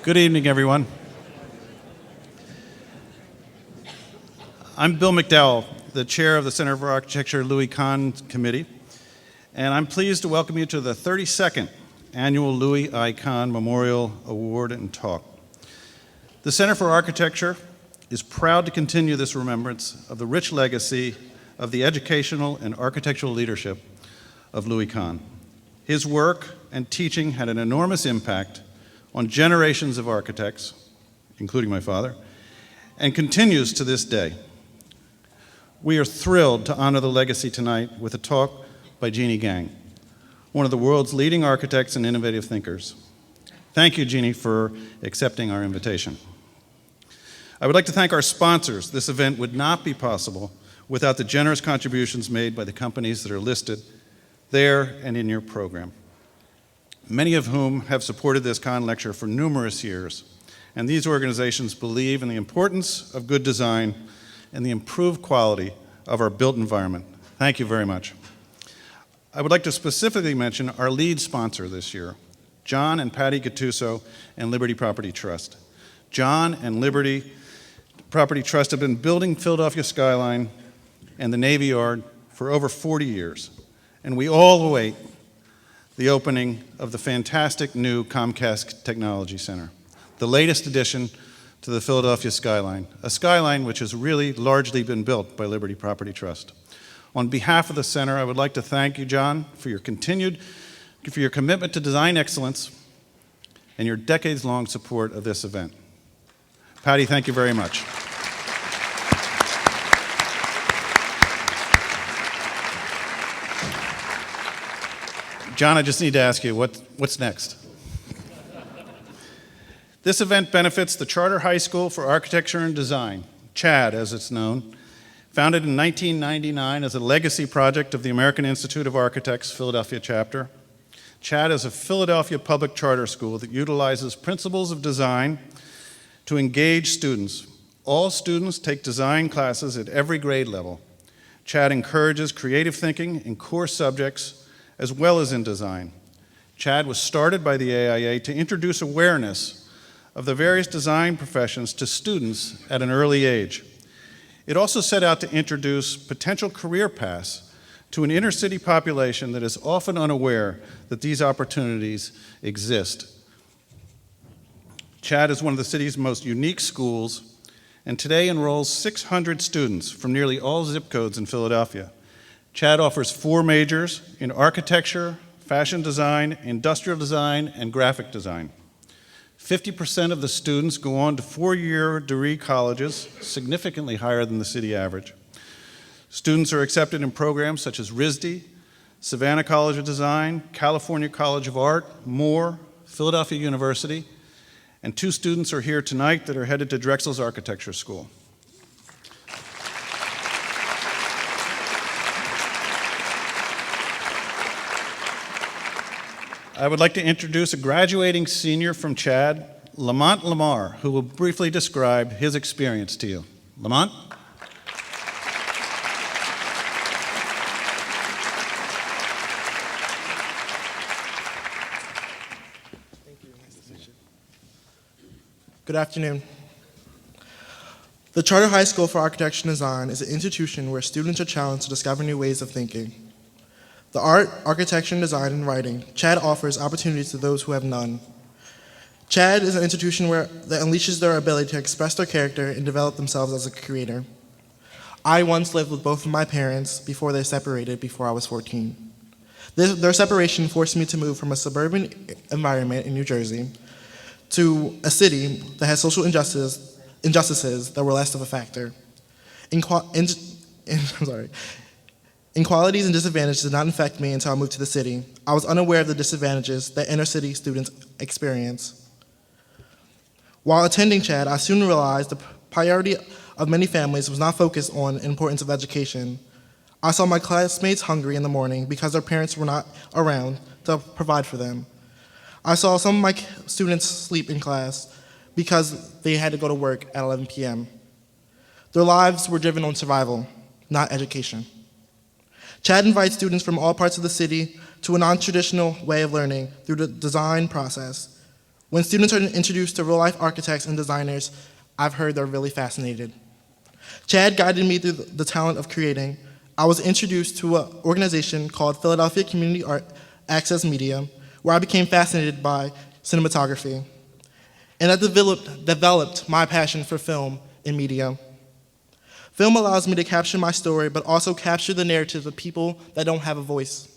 Good evening, everyone. I'm Bill McDowell, the chair of the Center for Architecture Louis Kahn Committee, and I'm pleased to welcome you to the 32nd Annual Louis I. Kahn Memorial Award and Talk. The Center for Architecture is proud to continue this remembrance of the rich legacy of the educational and architectural leadership of Louis Kahn. His work and teaching had an enormous impact on generations of architects, including my father, and continues to this day. We are thrilled to honor the legacy tonight with a talk by Jeanne, one of the world's leading architects and innovative thinkers. Thank you, Jeanne, for accepting our invitation. I would like to thank our sponsors. This event would not be possible without the generous contributions made by the companies that are listed there and in your program, many of whom have supported this Kahn lecture for numerous years. And these organizations believe in the importance of good design and the improved quality of our built environment. Thank you very much. I would like to specifically mention our lead sponsor this year, John and Patty Gattuso and Liberty Property Trust. John and Liberty Property Trust have been building Philadelphia skyline and the Navy Yard for over 40 years, and we all await the opening of the fantastic new Comcast Technology Center, the latest addition to the Philadelphia skyline, a skyline which has really largely been built by Liberty Property Trust. On behalf of the center, I would like to thank you, John, for your commitment to design excellence and your decades-long support of this event. Patty, thank you very much. John, I just need to ask you, what's next? This event benefits the Charter High School for Architecture and Design, CHAD as it's known, founded in 1999 as a legacy project of the American Institute of Architects Philadelphia chapter. CHAD is a Philadelphia public charter school that utilizes principles of design to engage students. All students take design classes at every grade level. CHAD encourages creative thinking in core subjects as well as in design. CHAD was started by the AIA to introduce awareness of the various design professions to students at an early age. It also set out to introduce potential career paths to an inner city population that is often unaware that these opportunities exist. CHAD is one of the city's most unique schools and today enrolls 600 students from nearly all zip codes in Philadelphia. CHAD offers 4 majors in architecture, fashion design, industrial design, and graphic design. 50% of the students go on to 4-year degree colleges, significantly higher than the city average. Students are accepted in programs such as RISD, Savannah College of Design, California College of Art, Moore, Philadelphia University, and 2 students are here tonight that are headed to Drexel's Architecture School. I would like to introduce a graduating senior from CHAD, Lamont Lamar, who will briefly describe his experience to you. Lamont? Thank you. Nice to meet you. Good afternoon. The Charter High School for Architecture and Design is an institution where students are challenged to discover new ways of thinking. The art, architecture, and design and writing, CHAD offers opportunities to those who have none. CHAD is an institution that unleashes their ability to express their character and develop themselves as a creator. I once lived with both of my parents before they separated before I was 14. Their separation forced me to move from a suburban environment in New Jersey to a city that has social injustices that were less of a factor. Inequalities and disadvantages did not affect me until I moved to the city. I was unaware of the disadvantages that inner city students experience. While attending CHAD, I soon realized the priority of many families was not focused on the importance of education. I saw my classmates hungry in the morning because their parents were not around to provide for them. I saw some of my students sleep in class because they had to go to work at 11 p.m. Their lives were driven on survival, not education. CHAD invites students from all parts of the city to a non-traditional way of learning through the design process. When students are introduced to real-life architects and designers, I've heard they're really fascinated. Chad guided me through the talent of creating. I was introduced to an organization called Philadelphia Community Art Access Media, where I became fascinated by cinematography. And that developed my passion for film and media. Film allows me to capture my story, but also capture the narratives of people that don't have a voice.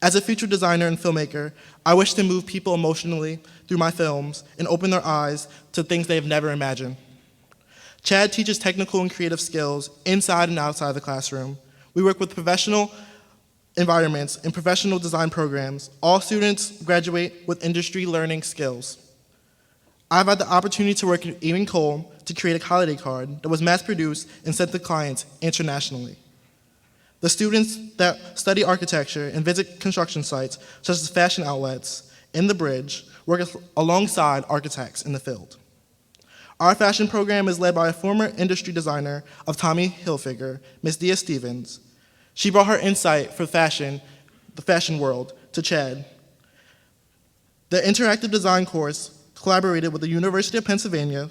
As a future designer and filmmaker, I wish to move people emotionally through my films and open their eyes to things they've never imagined. Chad teaches technical and creative skills inside and outside the classroom. We work with professional environments and professional design programs. All students graduate with industry learning skills. I've had the opportunity to work at Ewing Cole to create a holiday card that was mass-produced and sent to clients internationally. The students that study architecture and visit construction sites, such as fashion outlets and the bridge, work alongside architects in the field. Our fashion program is led by a former industry designer of Tommy Hilfiger, Ms. Dia Stevens. She brought her insight for fashion, the fashion world, to Chad. The interactive design course collaborated with the University of Pennsylvania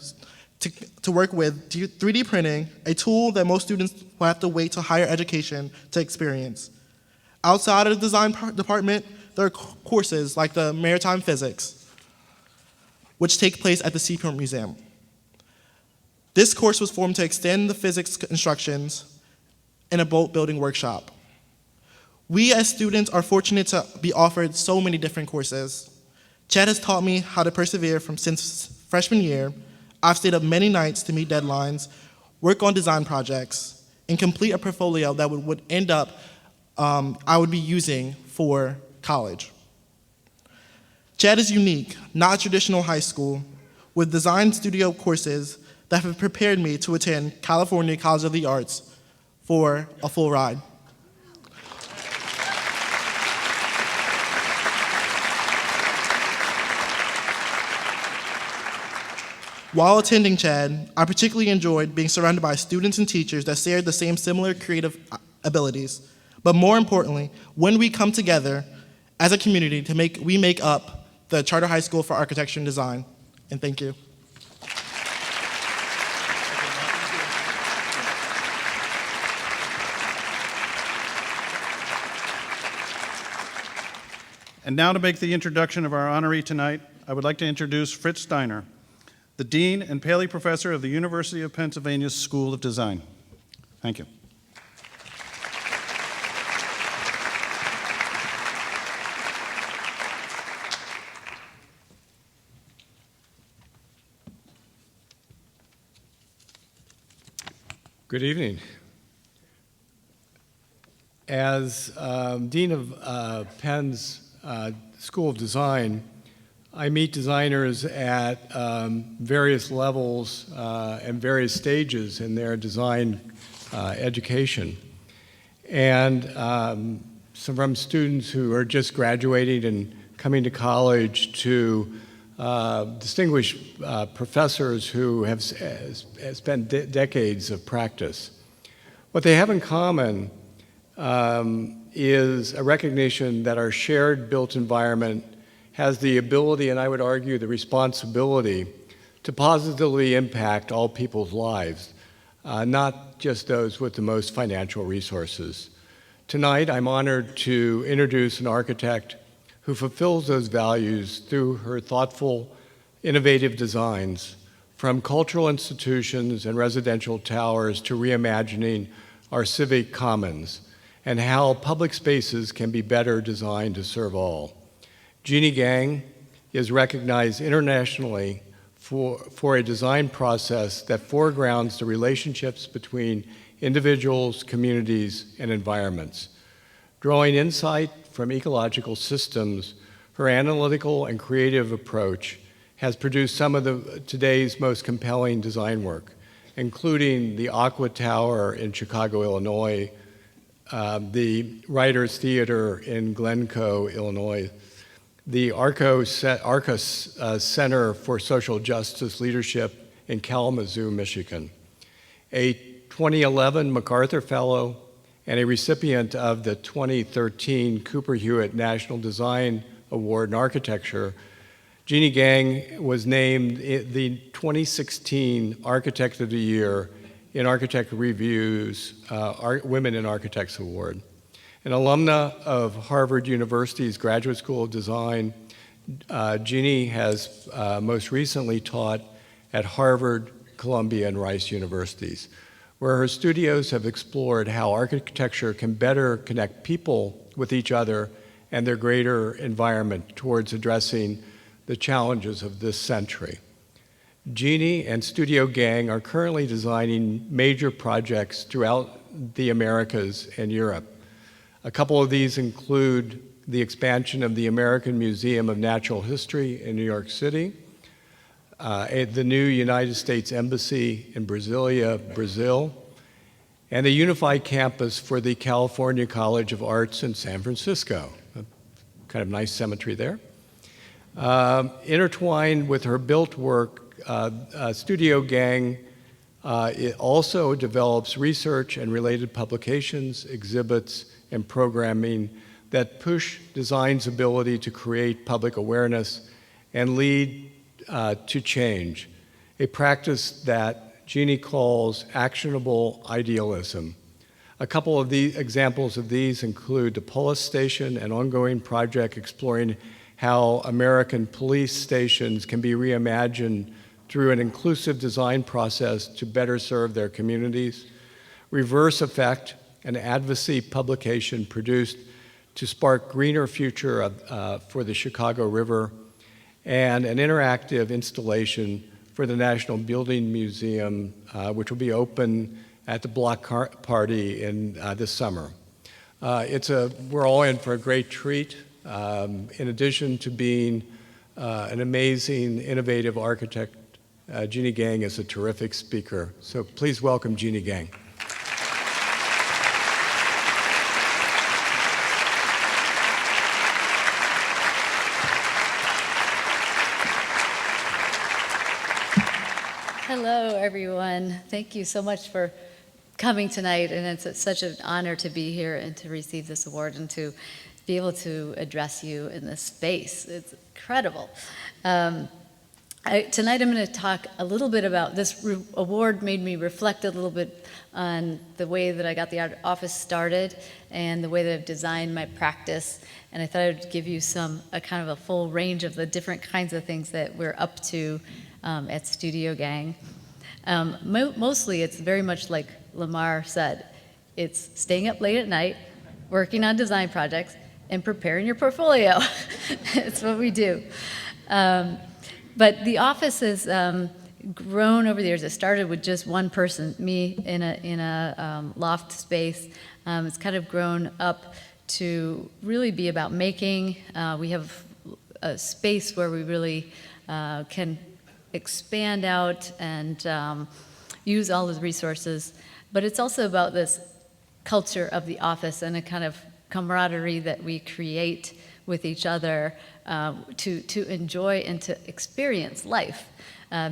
to work with 3D printing, a tool that most students will have to wait till higher education to experience. Outside of the design department, there are courses like the Maritime Physics, which take place at the Seaport Museum. This course was formed to extend the physics instructions in a boat building workshop. We as students are fortunate to be offered so many different courses. Chad has taught me how to persevere since freshman year. I've stayed up many nights to meet deadlines, work on design projects, and complete a portfolio that would end up I would be using for college. Chad is unique, not a traditional high school, with design studio courses that have prepared me to attend California College of the Arts for a full ride. While attending Chad, I particularly enjoyed being surrounded by students and teachers that shared the similar creative abilities. But more importantly, when we come together as a community we make up the Charter High School for Architecture and Design. And thank you. And now to make the introduction of our honoree tonight, I would like to introduce Fritz Steiner, the Dean and Paley Professor of the University of Pennsylvania's School of Design. Thank you. Good evening. As Dean of Penn's School of Design, I meet designers at various levels and various stages in their design education. And from students who are just graduating and coming to college to distinguished professors who have spent decades of practice. What they have in common is a recognition that our shared built environment has the ability, and I would argue the responsibility, to positively impact all people's lives, not just those with the most financial resources. Tonight, I'm honored to introduce an architect who fulfills those values through her thoughtful, innovative designs, from cultural institutions and residential towers to reimagining our civic commons, and how public spaces can be better designed to serve all. Jeanne is recognized internationally for a design process that foregrounds the relationships between individuals, communities, and environments. Drawing insight from ecological systems, her analytical and creative approach has produced some of today's most compelling design work, including the Aqua Tower in Chicago, Illinois, the Writers Theater in Glencoe, Illinois, the Arca Center for Social Justice Leadership in Kalamazoo, Michigan, a 2011 MacArthur Fellow, and a recipient of the 2013 Cooper Hewitt National Design Award in Architecture. Jeanne Gang was named the 2016 Architect of the Year in Architect Review's Women in Architects Award. An alumna of Harvard University's Graduate School of Design, Jeanne has most recently taught at Harvard, Columbia, and Rice universities, where her studios have explored how architecture can better connect people with each other and their greater environment towards addressing the challenges of this century. Jeanne and Studio Gang are currently designing major projects throughout the Americas and Europe. A couple of these include the expansion of the American Museum of Natural History in New York City, the new United States Embassy in Brasilia, Brazil, and a unified campus for the California College of Arts in San Francisco. A kind of nice symmetry there. Intertwined with her built work, Studio Gang it also develops research and related publications, exhibits, and programming that push design's ability to create public awareness and lead to change, a practice that Jeanne calls actionable idealism. A couple of the examples of these include the Pulse Station, an ongoing project exploring how American police stations can be reimagined through an inclusive design process to better serve their communities. Reverse Effect, an advocacy publication produced to spark greener future for the Chicago River, and an interactive installation for the National Building Museum, which will be open at the block party this summer. We're all in for a great treat. In addition to being an amazing, innovative architect, Jeanne Gang is a terrific speaker. So please welcome Jeanne Gang. Hello, everyone. Thank you so much for coming tonight, and it's such an honor to be here and to receive this award and to be able to address you in this space. It's incredible. Tonight I'm going to talk a little bit about this award. Made me reflect a little bit on the way that I got the office started and the way that I've designed my practice. And I thought I'd give you a kind of a full range of the different kinds of things that we're up to at Studio Gang. Mostly it's very much like Lamar said. It's staying up late at night, working on design projects, and preparing your portfolio. It's what we do. But the office has grown over the years. It started with just one person, me, in a loft space. It's kind of grown up to really be about making. We have a space where we really can expand out and use all the resources. But it's also about this culture of the office and a kind of camaraderie that we create with each other to enjoy and to experience life.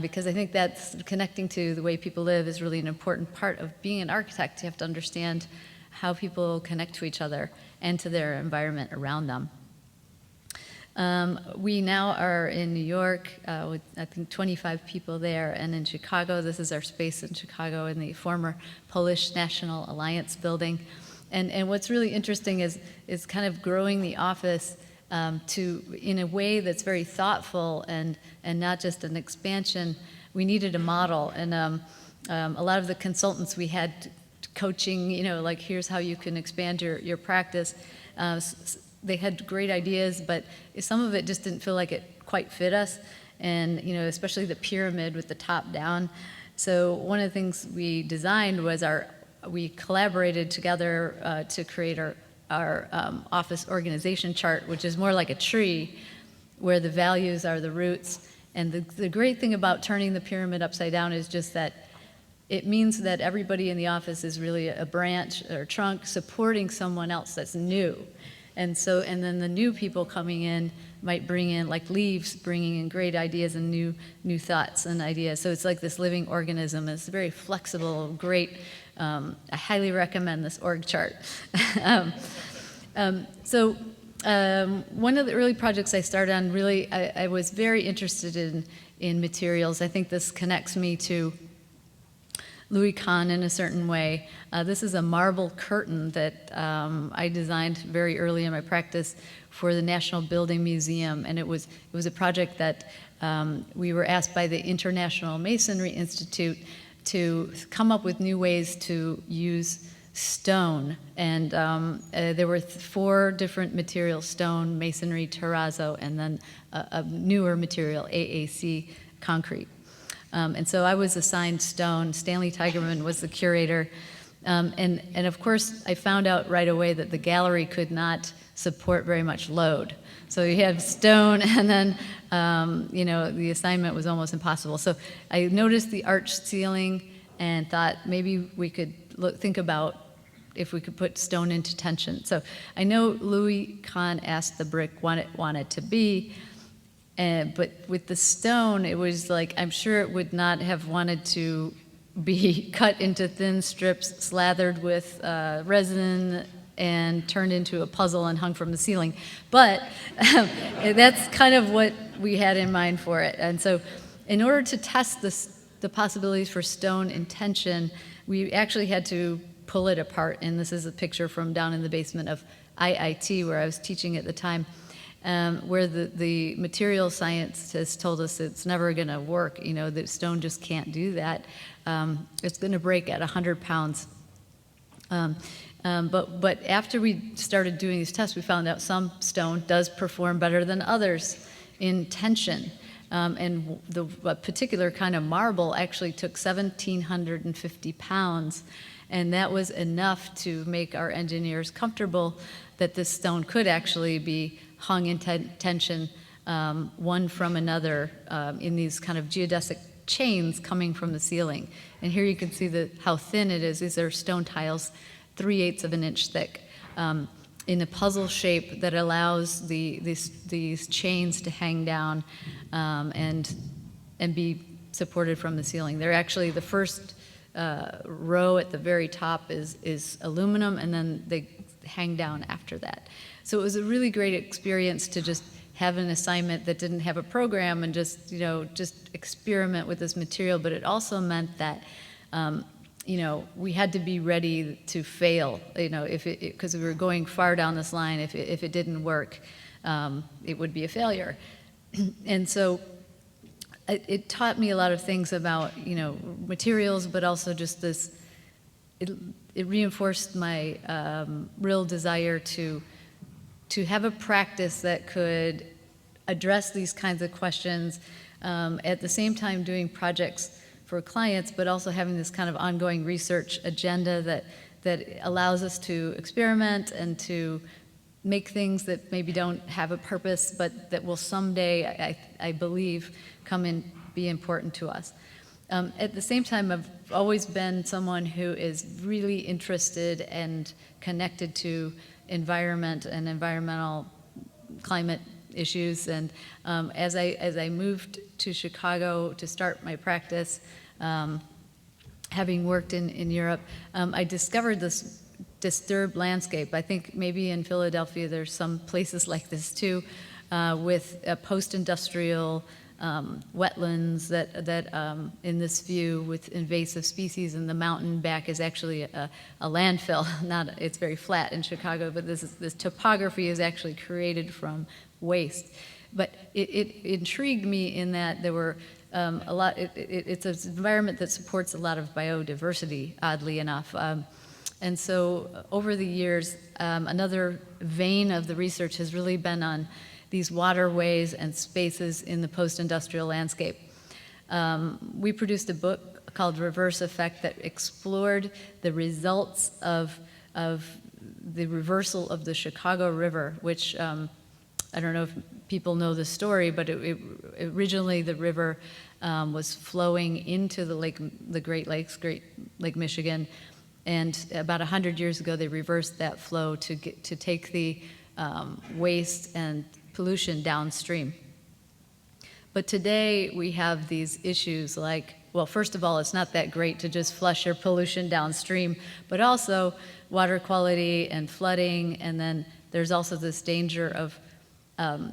Because I think that's connecting to the way people live is really an important part of being an architect. You have to understand how people connect to each other and to their environment around them. We now are in New York with, I think, 25 people there, and in Chicago. This is our space in Chicago in the former Polish National Alliance building. And what's really interesting is kind of growing the office in a way that's very thoughtful and not just an expansion. We needed a model, and a lot of the consultants we had coaching, like here's how you can expand your practice. They had great ideas, but some of it just didn't feel like it quite fit us, and especially the pyramid with the top down. So one of the things we designed was we collaborated together to create our office organization chart, which is more like a tree where the values are the roots. And the great thing about turning the pyramid upside down is just that it means that everybody in the office is really a branch or trunk supporting someone else that's new. And then the new people coming in might bring in, like leaves, bringing in great ideas and new thoughts and ideas. So it's like this living organism. It's very flexible, great. I highly recommend this org chart. So one of the early projects I started on, really, I was very interested in materials. I think this connects me to Louis Kahn in a certain way. This is a marble curtain that I designed very early in my practice for the National Building Museum, and it was a project that we were asked by the International Masonry Institute to come up with new ways to use stone. And there were 4 different materials: stone, masonry, terrazzo, and then a newer material, AAC concrete. And so I was assigned stone. Stanley Tigerman was the curator. And of course, I found out right away that the gallery could not support very much load. So you had stone, and then, the assignment was almost impossible. So I noticed the arched ceiling and thought maybe we could think about if we could put stone into tension. So I know Louis Kahn asked the brick what it wanted to be, but with the stone, it was like, I'm sure it would not have wanted to be cut into thin strips, slathered with resin, and turned into a puzzle and hung from the ceiling. But that's kind of what we had in mind for it. And so in order to test the possibilities for stone in tension, we actually had to pull it apart. And this is a picture from down in the basement of IIT, where I was teaching at the time, where the material scientists told us it's never going to work. That stone just can't do that. It's going to break at 100 pounds. But after we started doing these tests, we found out some stone does perform better than others in tension. And the particular kind of marble actually took 1,750 pounds, and that was enough to make our engineers comfortable that this stone could actually be hung in tension, one from another, in these kind of geodesic chains coming from the ceiling. And here you can see how thin it is. These are stone tiles, 3/8 of an inch thick, in a puzzle shape that allows these chains to hang down and be supported from the ceiling. They're actually, the first row at the very top is aluminum, and then they hang down after that. So it was a really great experience to just have an assignment that didn't have a program and just experiment with this material. But it also meant that we had to be ready to fail, because we were going far down this line. If it didn't work, it would be a failure. And so it taught me a lot of things about materials, but also just this. It reinforced my real desire to have a practice that could address these kinds of questions, at the same time doing projects for clients, but also having this kind of ongoing research agenda that allows us to experiment and to make things that maybe don't have a purpose, but that will someday, I believe, come and be important to us. At the same time, I've always been someone who is really interested and connected to environment and environmental climate issues. And as I moved to Chicago to start my practice, having worked in Europe, I discovered this disturbed landscape. I think maybe in Philadelphia there's some places like this too, with post-industrial wetlands that in this view with invasive species, and the mountain back is actually a landfill. It's very flat in Chicago, but this topography is actually created from waste. But it intrigued me in that there were a lot. It's an environment that supports a lot of biodiversity, oddly enough. And so over the years, another vein of the research has really been on these waterways and spaces in the post-industrial landscape. We produced a book called Reverse Effect that explored the results of the reversal of the Chicago River, which I don't know if people know the story, but originally the river was flowing into the Great Lakes, Great Lake Michigan, and about 100 years ago they reversed that flow to take the waste and pollution downstream. But today we have these issues like, well, first of all, it's not that great to just flush your pollution downstream, but also water quality and flooding, and then there's also this danger of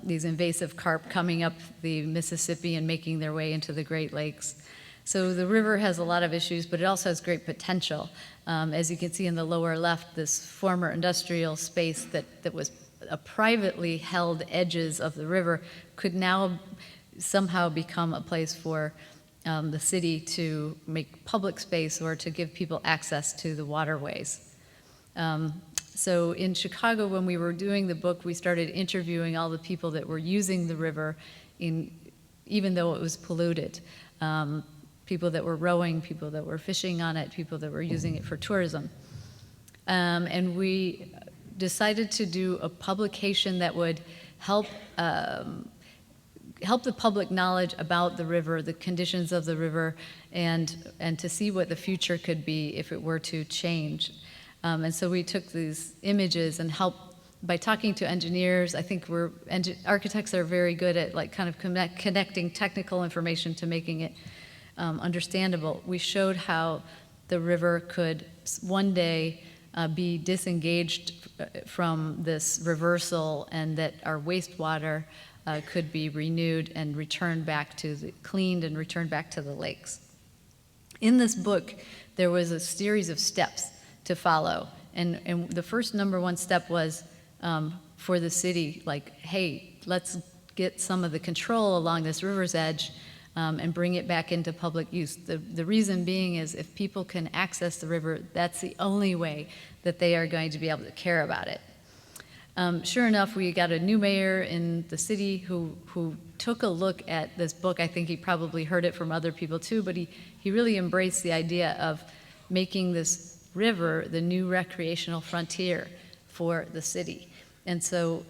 these invasive carp coming up the Mississippi and making their way into the Great Lakes. So the river has a lot of issues, but it also has great potential. As you can see in the lower left, this former industrial space that was a privately held edges of the river could now somehow become a place for the city to make public space or to give people access to the waterways. So in Chicago, when we were doing the book, we started interviewing all the people that were using the river, even though it was polluted. People that were rowing, people that were fishing on it, people that were using it for tourism. And we decided to do a publication that would help the public knowledge about the river, the conditions of the river, and to see what the future could be if it were to change. And so we took these images and helped by talking to engineers. I think architects are very good at like kind of connecting technical information to making it understandable. We showed how the river could one day be disengaged from this reversal, and that our wastewater could be renewed and returned back cleaned and returned back to the lakes. In this book, there was a series of steps to follow, and the first number one step was for the city, like, hey, let's get some of the control along this river's edge and bring it back into public use. The reason being is if people can access the river, that's the only way that they are going to be able to care about it. Sure enough, we got a new mayor in the city who took a look at this book. I think he probably heard it from other people too, but he really embraced the idea of making this river the new recreational frontier for the city. And so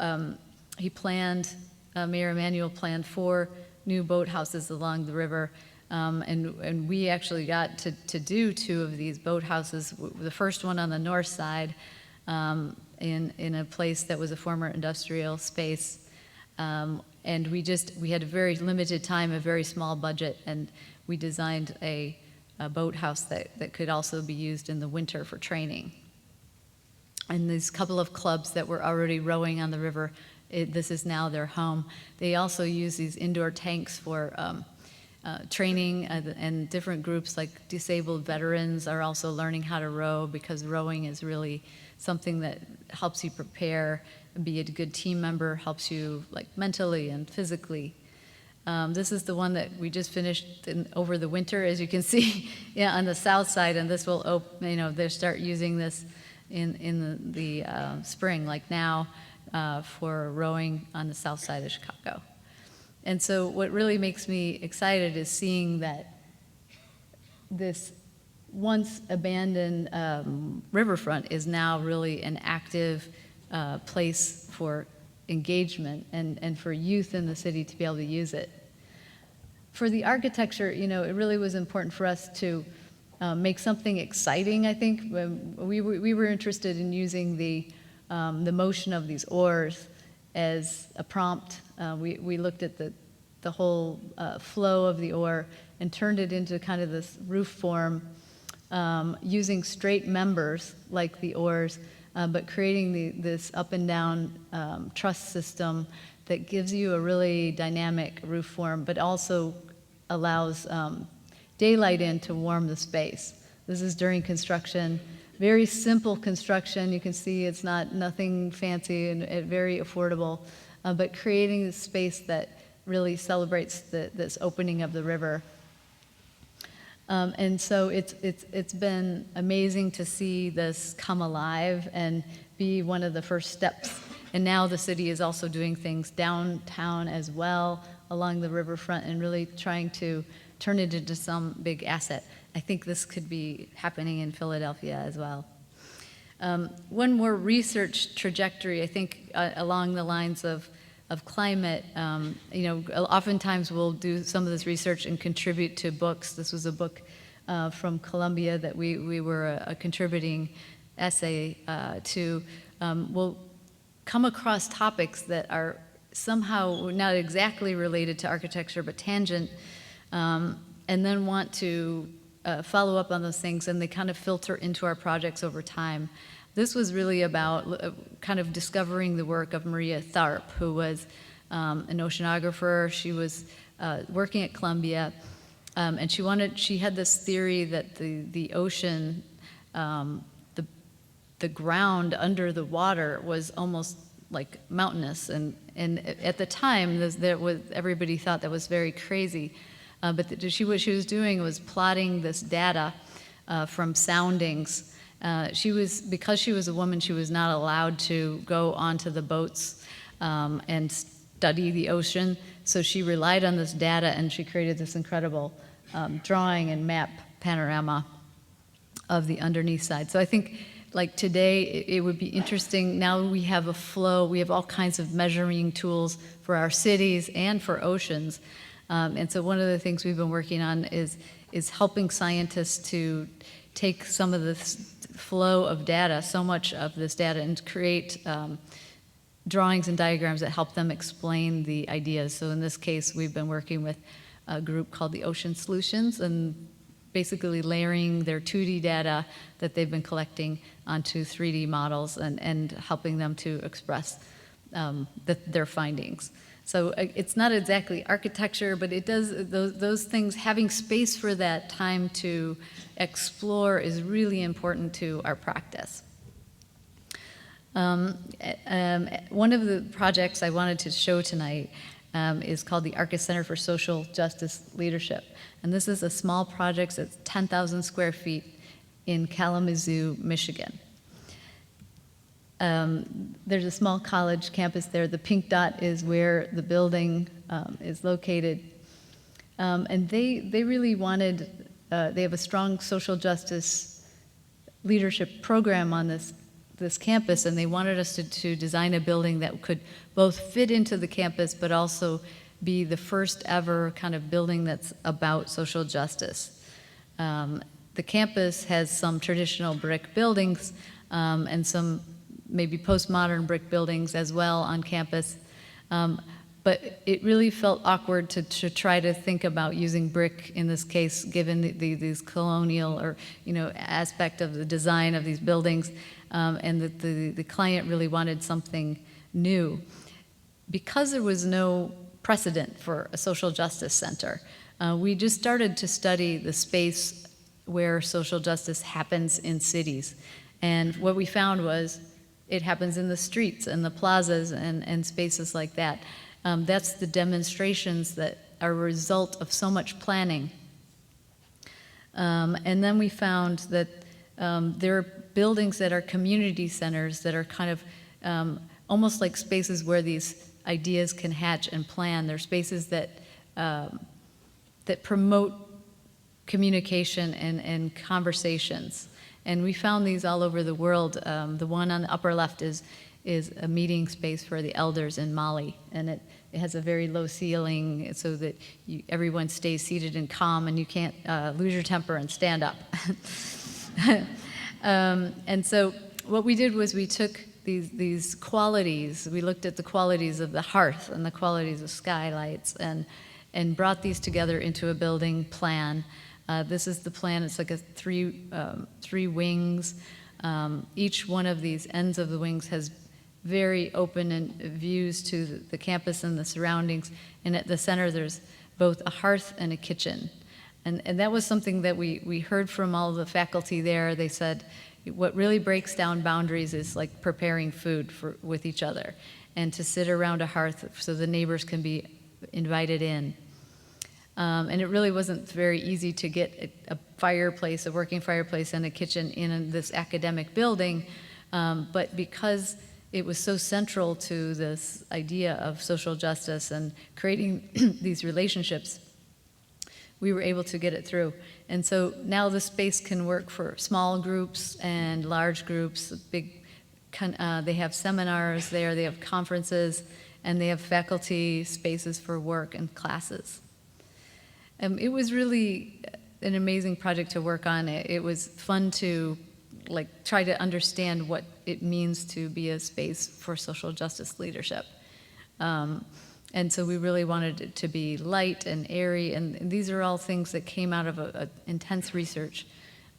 Mayor Emanuel planned 4 new boathouses along the river, and we actually got to do 2 of these boathouses. The first one on the north side, in a place that was a former industrial space, and we had a very limited time, a very small budget, and we designed a boathouse that could also be used in the winter for training. And these couple of clubs that were already rowing on the river, this is now their home. They also use these indoor tanks for training, and different groups like disabled veterans are also learning how to row, because rowing is really something that helps you prepare, be a good team member, helps you like mentally and physically. This is the one that we just finished over the winter, as you can see, yeah, on the south side, and this will they start using this in the spring, like now, for rowing on the south side of Chicago. And so what really makes me excited is seeing that this once abandoned riverfront is now really an active place for engagement and for youth in the city to be able to use it. For the architecture, it really was important for us to make something exciting, I think. We were interested in using the motion of these oars as a prompt. We looked at the whole flow of the oar and turned it into kind of this roof form, using straight members like the oars, but creating this up and down truss system that gives you a really dynamic roof form, but also allows daylight in to warm the space. This is during construction. Very simple construction. You can see it's nothing fancy and very affordable, but creating this space that really celebrates this opening of the river. And so it's been amazing to see this come alive and be one of the first steps. And now the city is also doing things downtown as well along the riverfront and really trying to turn it into some big asset. I think this could be happening in Philadelphia as well. One more research trajectory, I think, along the lines of climate. Oftentimes we'll do some of this research and contribute to books. This was a book from Columbia that we were a contributing essay to. We'll come across topics that are somehow not exactly related to architecture but tangent, and then want to follow up on those things, and they kind of filter into our projects over time. this was really about kind of discovering the work of Maria Tharp, who was an oceanographer. She was working at Columbia, and she had this theory that the ocean, the ground under the water was almost like mountainous, and at the time everybody thought that was very crazy, but what she was doing was plotting this data from soundings. Because she was a woman, she was not allowed to go onto the boats and study the ocean, so she relied on this data, and she created this incredible drawing and map panorama of the underneath side. So I think, like today, it would be interesting. Now we have a flow. We have all kinds of measuring tools for our cities and for oceans. And so one of the things we've been working on is helping scientists to take some of this flow of data, so much of this data, and create drawings and diagrams that help them explain the ideas. So in this case, we've been working with a group called the Ocean Solutions, and basically layering their 2D data that they've been collecting onto 3D models and helping them to express their findings. So it's not exactly architecture, but it does those things. Having space for that time to explore is really important to our practice. One of the projects I wanted to show tonight is called the Arca Center for Social Justice Leadership. And this is a small project that's 10,000 square feet in Kalamazoo, Michigan. There's a small college campus there. The pink dot is where the building is located. And they really wanted, they have a strong social justice leadership program on this campus, and they wanted us to design a building that could both fit into the campus but also be the first ever kind of building that's about social justice. The campus has some traditional brick buildings and some maybe postmodern brick buildings as well on campus. But it really felt awkward to try to think about using brick in this case, given these colonial or aspect of the design of these buildings, and that the client really wanted something new. Because there was no precedent for a social justice center, we just started to study the space where social justice happens in cities. And what we found was it happens in the streets and the plazas and spaces like that. That's the demonstrations that are a result of so much planning. And then we found that there are buildings that are community centers that are kind of almost like spaces where these ideas can hatch and plan. They're spaces that promote communication and conversations. And we found these all over the world. The one on the upper left is a meeting space for the elders in Mali, and it has a very low ceiling so that everyone stays seated and calm, and you can't lose your temper and stand up. And so what we did was we took these qualities, we looked at the qualities of the hearth and the qualities of skylights, and brought these together into a building plan. This is the plan. It's like a three wings. Each one of these ends of the wings has very open and views to the campus and the surroundings. And at the center, there's both a hearth and a kitchen. And that was something that we heard from all the faculty there. They said, what really breaks down boundaries is like preparing food with each other, and to sit around a hearth so the neighbors can be invited in. And it really wasn't very easy to get a fireplace, a working fireplace, and a kitchen in this academic building, but because it was so central to this idea of social justice and creating these relationships, we were able to get it through. And so now the space can work for small groups and large groups. They have seminars there, they have conferences, and they have faculty spaces for work and classes. It was really an amazing project to work on. It was fun to try to understand what it means to be a space for social justice leadership. And so we really wanted it to be light and airy, and these are all things that came out of intense research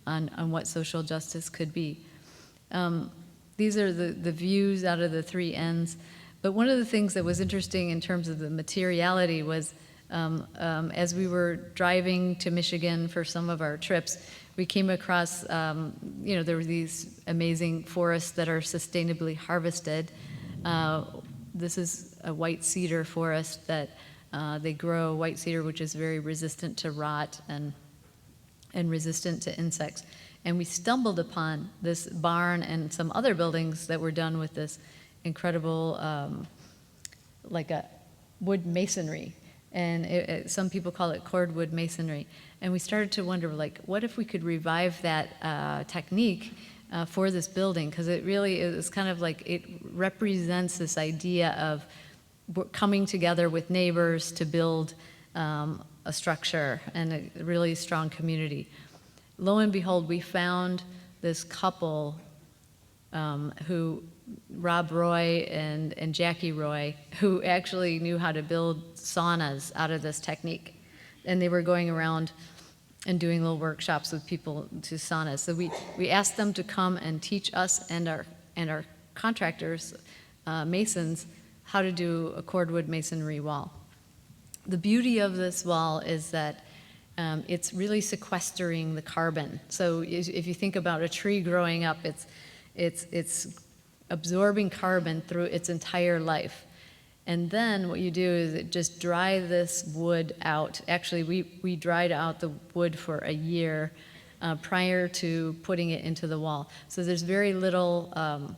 on what social justice could be. these are the views out of the three ends. But one of the things that was interesting in terms of the materiality was as we were driving to Michigan for some of our trips, we came across, there were these amazing forests that are sustainably harvested. This is a white cedar forest that they grow white cedar, which is very resistant to rot and resistant to insects. And we stumbled upon this barn and some other buildings that were done with this incredible, like a wood masonry. And some people call it cordwood masonry. And we started to wonder, like, what if we could revive that technique for this building? Because it really is kind of like, it represents this idea of coming together with neighbors to build a structure and a really strong community. Lo and behold, we found this couple who, Rob Roy and Jackie Roy, who actually knew how to build saunas out of this technique. And they were going around and doing little workshops with people to saunas. So we asked them to come and teach us and our contractors, masons, how to do a cordwood masonry wall. The beauty of this wall is that it's really sequestering the carbon. So if you think about a tree growing up, it's absorbing carbon through its entire life. And then what you do is just dry this wood out. Actually, we dried out the wood for a year prior to putting it into the wall. So there's very little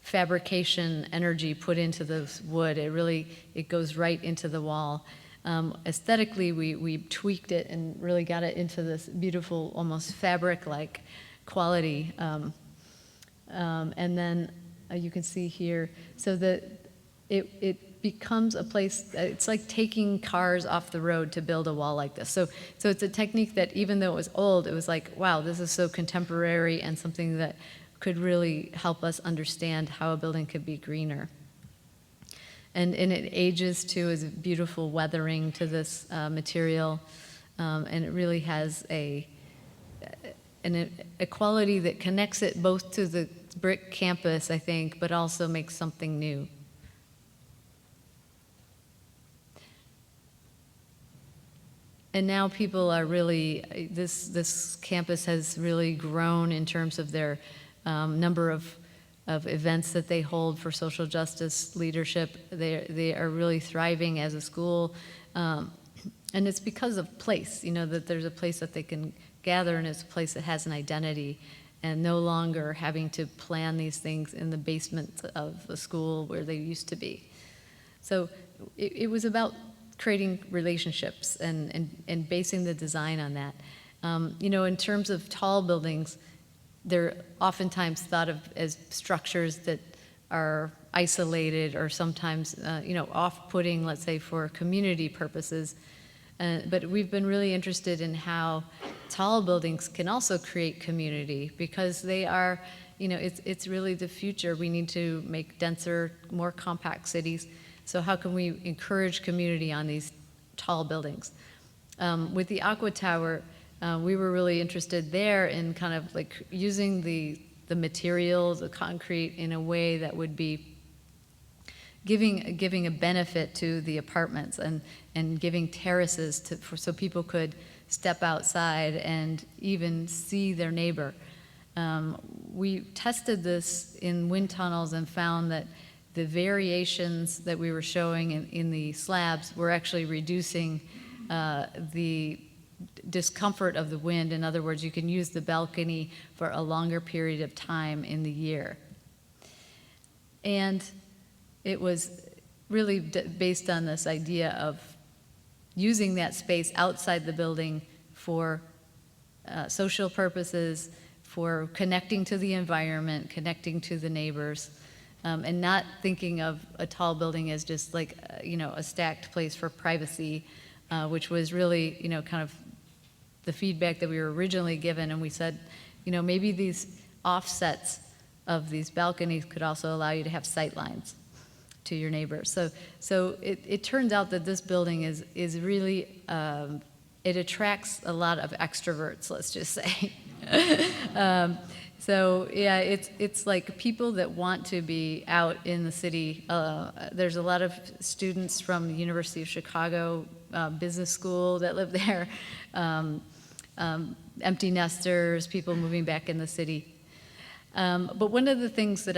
fabrication energy put into this wood. It goes right into the wall. Aesthetically, we tweaked it and really got it into this beautiful, almost fabric-like quality. And then you can see here, so that it becomes a place, it's like taking cars off the road to build a wall like this. So it's a technique that even though it was old, it was like, wow, this is so contemporary and something that could really help us understand how a building could be greener. And it ages too, as beautiful weathering to this material, and it really has a quality that connects it both to the brick campus, I think, but also makes something new. And now people are really, this campus has really grown in terms of their number of events that they hold for social justice leadership. They are really thriving as a school. And it's because of place, that there's a place that they can gather, and it's a place that has an identity, and no longer having to plan these things in the basement of the school where they used to be. So it was about creating relationships and basing the design on that. In terms of tall buildings, they're oftentimes thought of as structures that are isolated or sometimes, off-putting, let's say, for community purposes. But we've been really interested in how tall buildings can also create community, because they are, it's really the future. We need to make denser, more compact cities. So how can we encourage community on these tall buildings? With the Aqua Tower, we were really interested there in kind of like using the materials, the concrete, in a way that would be giving a benefit to the apartments and giving terraces so people could step outside and even see their neighbor. We tested this in wind tunnels and found that the variations that we were showing in the slabs were actually reducing the discomfort of the wind. In other words, you can use the balcony for a longer period of time in the year. And it was really based on this idea of using that space outside the building for social purposes, for connecting to the environment, connecting to the neighbors, and not thinking of a tall building as just like, a stacked place for privacy, which was really, kind of the feedback that we were originally given. And we said, maybe these offsets of these balconies could also allow you to have sight lines to your neighbors. So it turns out that this building is really, it attracts a lot of extroverts, let's just say. So yeah, it's like people that want to be out in the city. There's a lot of students from the University of Chicago Business School that live there, empty nesters, people moving back in the city. But one of the things that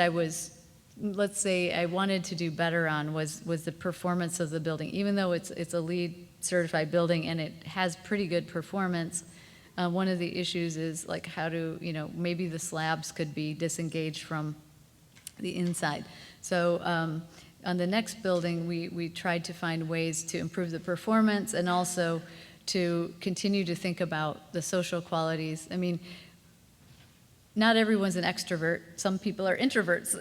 let's say I wanted to do better on was the performance of the building. Even though it's a LEED certified building and it has pretty good performance, one of the issues is like how to, maybe the slabs could be disengaged from the inside. So on the next building, we tried to find ways to improve the performance and also to continue to think about the social qualities. I mean, not everyone's an extrovert. Some people are introverts,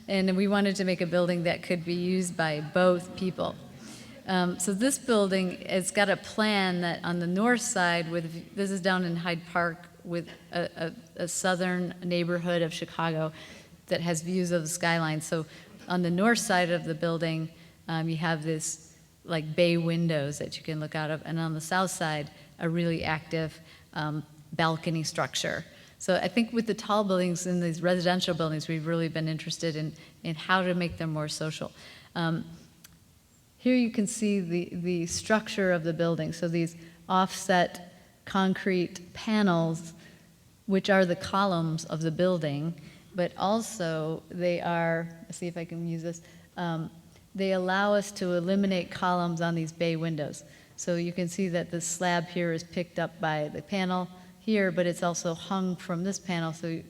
and we wanted to make a building that could be used by both people. So this building, it's got a plan that on the north side, this is down in Hyde Park, with a southern neighborhood of Chicago that has views of the skyline. So on the north side of the building, you have this like bay windows that you can look out of, and on the south side, a really active balcony structure. So I think with the tall buildings in these residential buildings, we've really been interested in how to make them more social. Here you can see the structure of the building. So these offset concrete panels, which are the columns of the building, but also they are, let's see if I can use this, they allow us to eliminate columns on these bay windows. So you can see that the slab here is picked up by the panel here, but it's also hung from this panel, so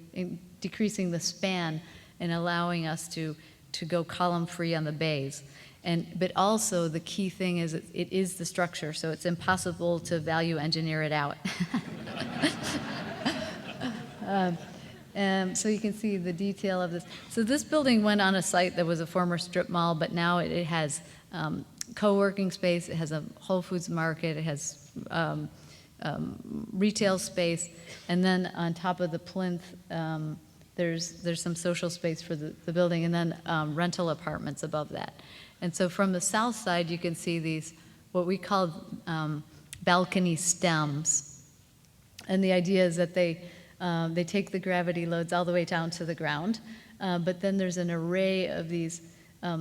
decreasing the span and allowing us to go column-free on the bays. But also the key thing is it is the structure, so it's impossible to value engineer it out. So you can see the detail of this. So this building went on a site that was a former strip mall, but now it has co-working space, it has a Whole Foods market, it has retail space, and then on top of the plinth, there's some social space for the building, and then rental apartments above that. And so from the south side, you can see these, what we call balcony stems. And the idea is that they take the gravity loads all the way down to the ground, but then there's an array of these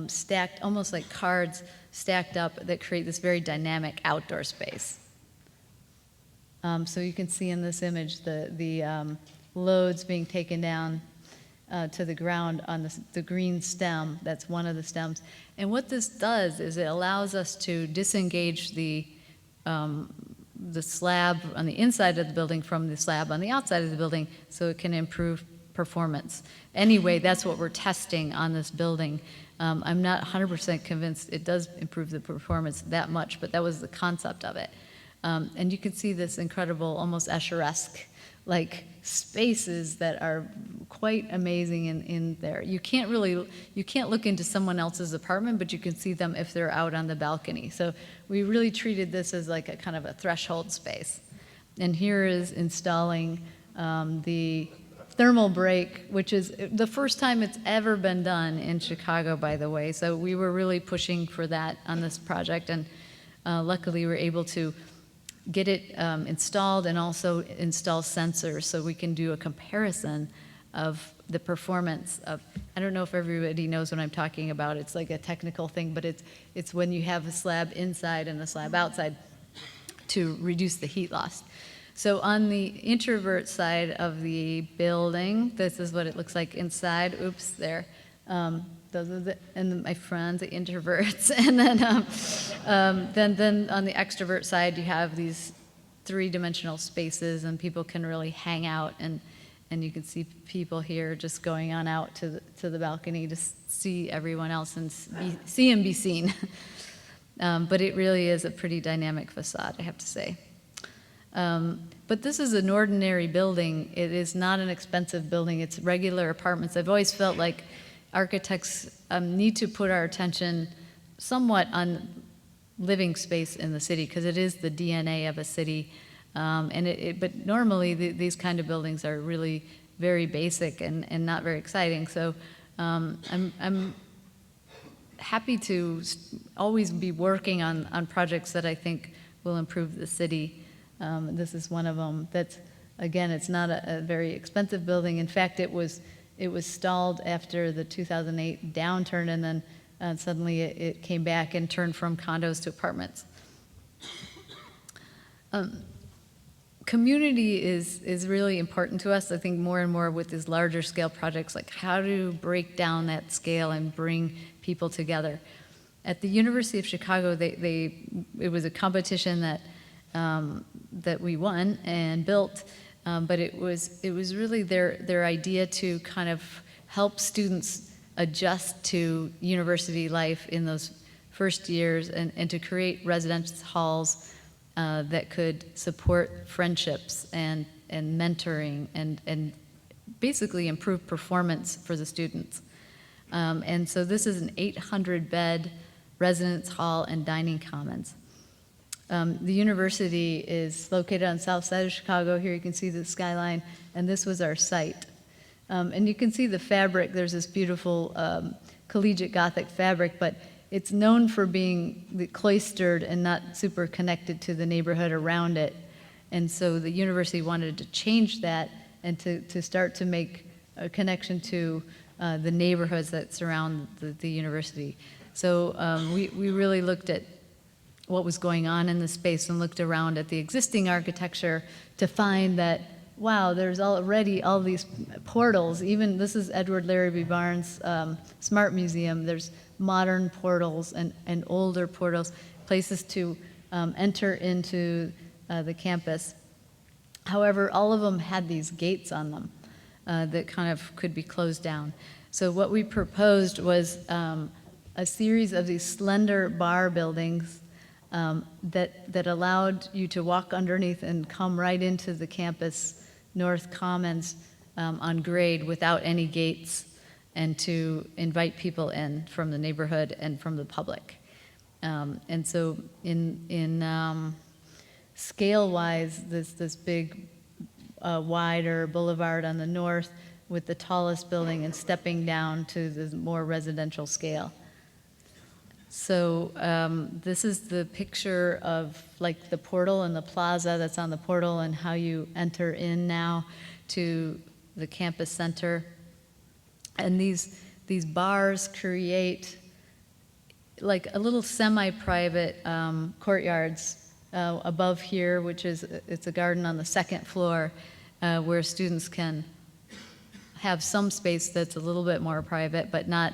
stacked, almost like cards, stacked up that create this very dynamic outdoor space. So you can see in this image the loads being taken down to the ground on the green stem. That's one of the stems. And what this does is it allows us to disengage the slab on the inside of the building from the slab on the outside of the building, so it can improve performance. Anyway, that's what we're testing on this building. I'm not 100% convinced it does improve the performance that much, but that was the concept of it. And you can see this incredible, almost Escher-esque, like spaces that are quite amazing in there. You can't look into someone else's apartment, but you can see them if they're out on the balcony. So we really treated this as like a kind of a threshold space. And here is installing the thermal break, which is the first time it's ever been done in Chicago, by the way. So we were really pushing for that on this project, and luckily we were able to get it installed and also install sensors so we can do a comparison of the performance of, I don't know if everybody knows what I'm talking about, it's like a technical thing, but it's when you have a slab inside and the slab outside to reduce the heat loss. So on the introvert side of the building, this is what it looks like inside. Oops, there. Those are and my friends, the introverts. And then on the extrovert side, you have these three-dimensional spaces, and people can really hang out. And you can see people here just going on out to the balcony to see everyone else and see and be seen. But it really is a pretty dynamic facade, I have to say. But this is an ordinary building. It is not an expensive building. It's regular apartments. I've always felt like architects need to put our attention somewhat on living space in the city, because it is the DNA of a city. But normally these kind of buildings are really very basic and not very exciting. So I'm happy to always be working on projects that I think will improve the city. This is one of them that's Again, it's not a very expensive building. In fact, it was stalled after the 2008 downturn, and then suddenly it came back and turned from condos to apartments. Community is really important to us. I think more and more with these larger scale projects, like how to break down that scale and bring people together. At the University of Chicago, it was a competition that we won and built, but it was really their idea to kind of help students adjust to university life in those first years and to create residence halls that could support friendships and mentoring and basically improve performance for the students. And so this is an 800-bed residence hall and dining commons. The university is located on the south side of Chicago. Here you can see the skyline, and this was our site. And you can see the fabric. There's this beautiful collegiate Gothic fabric, but it's known for being cloistered and not super connected to the neighborhood around it. And so the university wanted to change that and to start to make a connection to the neighborhoods that surround the university. So we really looked at what was going on in the space and looked around at the existing architecture to find that, wow, there's already all these portals. Even this is Edward Larrabee Barnes' Smart Museum. There's modern portals and older portals, places to enter into the campus. However, all of them had these gates on them that kind of could be closed down. So what we proposed was a series of these slender bar buildings that allowed you to walk underneath and come right into the campus North Commons on grade without any gates, and to invite people in from the neighborhood and from the public. And so in scale-wise, this big wider boulevard on the north with the tallest building and stepping down to the more residential scale. So this is the picture of like the portal and the plaza that's on the portal and how you enter in now to the campus center. And these bars create like a little semi-private courtyards above here, which is, it's a garden on the second floor where students can have some space that's a little bit more private, but not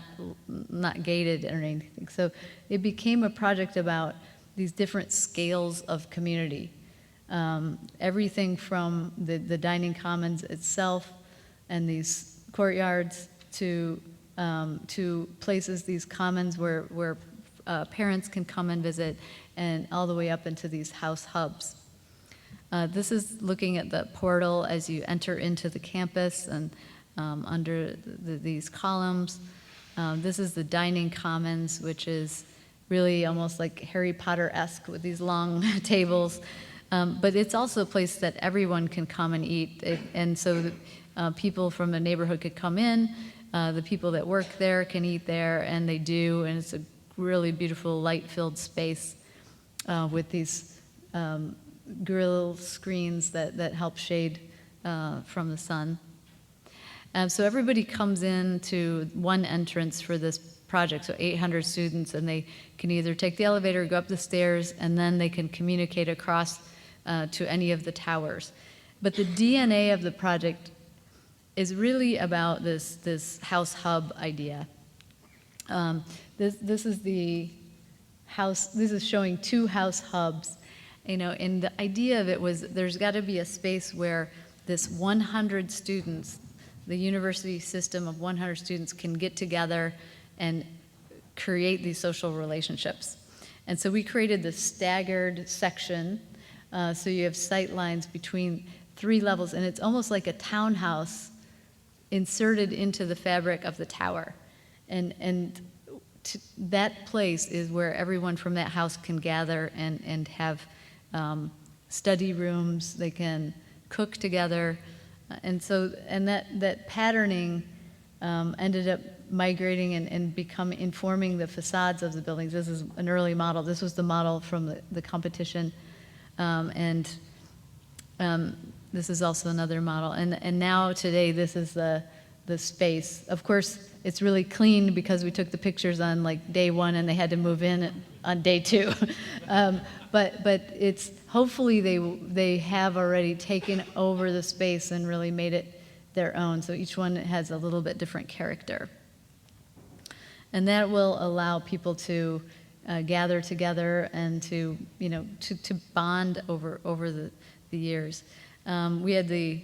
gated or anything. So it became a project about these different scales of community. Everything from the dining commons itself and these courtyards to places, these commons where parents can come and visit, and all the way up into these house hubs. This is looking at the portal as you enter into the campus and under these columns. This is the dining commons, which is really almost like Harry Potter-esque with these long tables. But it's also a place that everyone can come and eat. And so people from the neighborhood could come in, the people that work there can eat there, and they do. And it's a really beautiful light-filled space with these grill screens that help shade from the sun. So everybody comes in to one entrance for this project, so 800 students, and they can either take the elevator, go up the stairs, and then they can communicate across to any of the towers. But the DNA of the project is really about this house hub idea. This is the house, this is showing 2 house hubs, you know, and the idea of it was there's got to be a space where this 100 students, the university system of 100 students, can get together and create these social relationships. And so we created this staggered section, so you have sight lines between 3 levels, and it's almost like a townhouse inserted into the fabric of the tower. And that place is where everyone from that house can gather and have study rooms, they can cook together. And that patterning ended up migrating and informing the facades of the buildings. This is an early model. This was the model from the competition. This is also another model. And now today, this is the space. Of course, it's really clean because we took the pictures on like day one and they had to move in on day two. But it's, hopefully they have already taken over the space and really made it their own. So each one has a little bit different character. And that will allow people to gather together and to, to bond over the years. We had the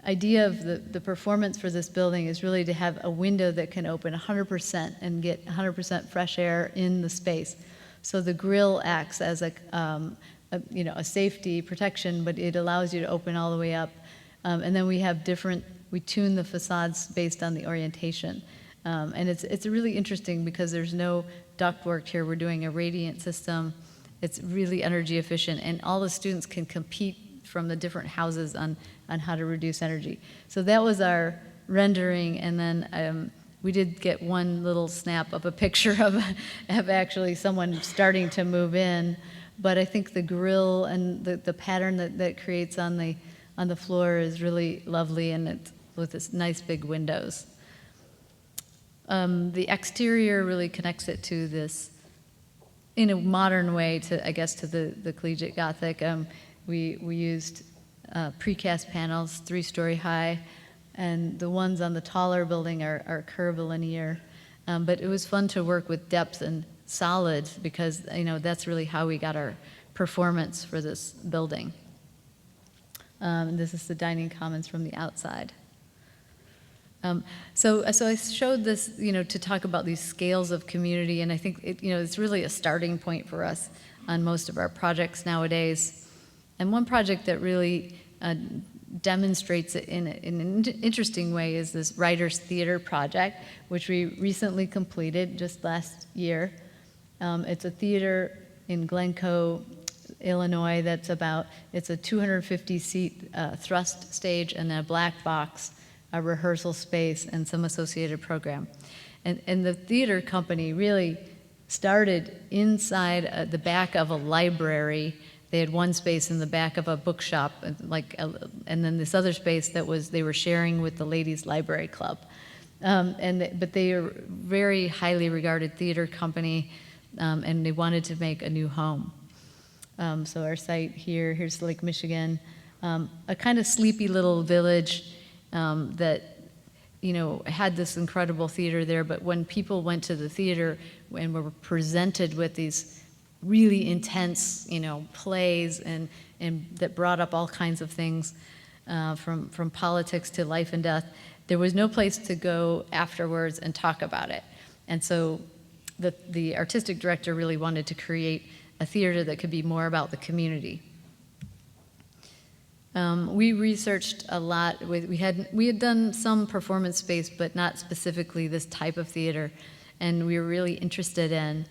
idea of the performance for this building is really to have a window that can open 100% and get 100% fresh air in the space. So the grill acts as a safety protection, but it allows you to open all the way up. And then we tune the facades based on the orientation. And it's really interesting because there's no ductwork here. We're doing a radiant system. It's really energy efficient, and all the students can compete from the different houses on how to reduce energy. So that was our rendering, and then we did get one little snap of a picture of actually someone starting to move in. But I think the grill and the pattern that creates on the floor is really lovely, and it's with this nice big windows. The exterior really connects it to this, in a modern way, to the collegiate Gothic. We used precast panels, 3-story high, and the ones on the taller building are curvilinear. But it was fun to work with depth and solids because that's really how we got our performance for this building. This is the dining commons from the outside. So I showed this, to talk about these scales of community, and I think it's really a starting point for us on most of our projects nowadays. And one project that really demonstrates it in an interesting way is this Writers Theater project, which we recently completed just last year. It's a theater in Glencoe, Illinois. It's a 250-seat thrust stage and a black box, a rehearsal space, and some associated program. And the theater company really started inside the back of a library. They had one space in the back of a bookshop, and then this other space they were sharing with the Ladies Library Club. But they are a very highly regarded theater company, and they wanted to make a new home. So our site here's Lake Michigan, a kind of sleepy little village that had this incredible theater there. But when people went to the theater and were presented with these really intense, plays and that brought up all kinds of things, from politics to life and death, there was no place to go afterwards and talk about it. And so the artistic director really wanted to create a theater that could be more about the community. We researched a lot. We had done some performance space, but not specifically this type of theater. And we were really interested in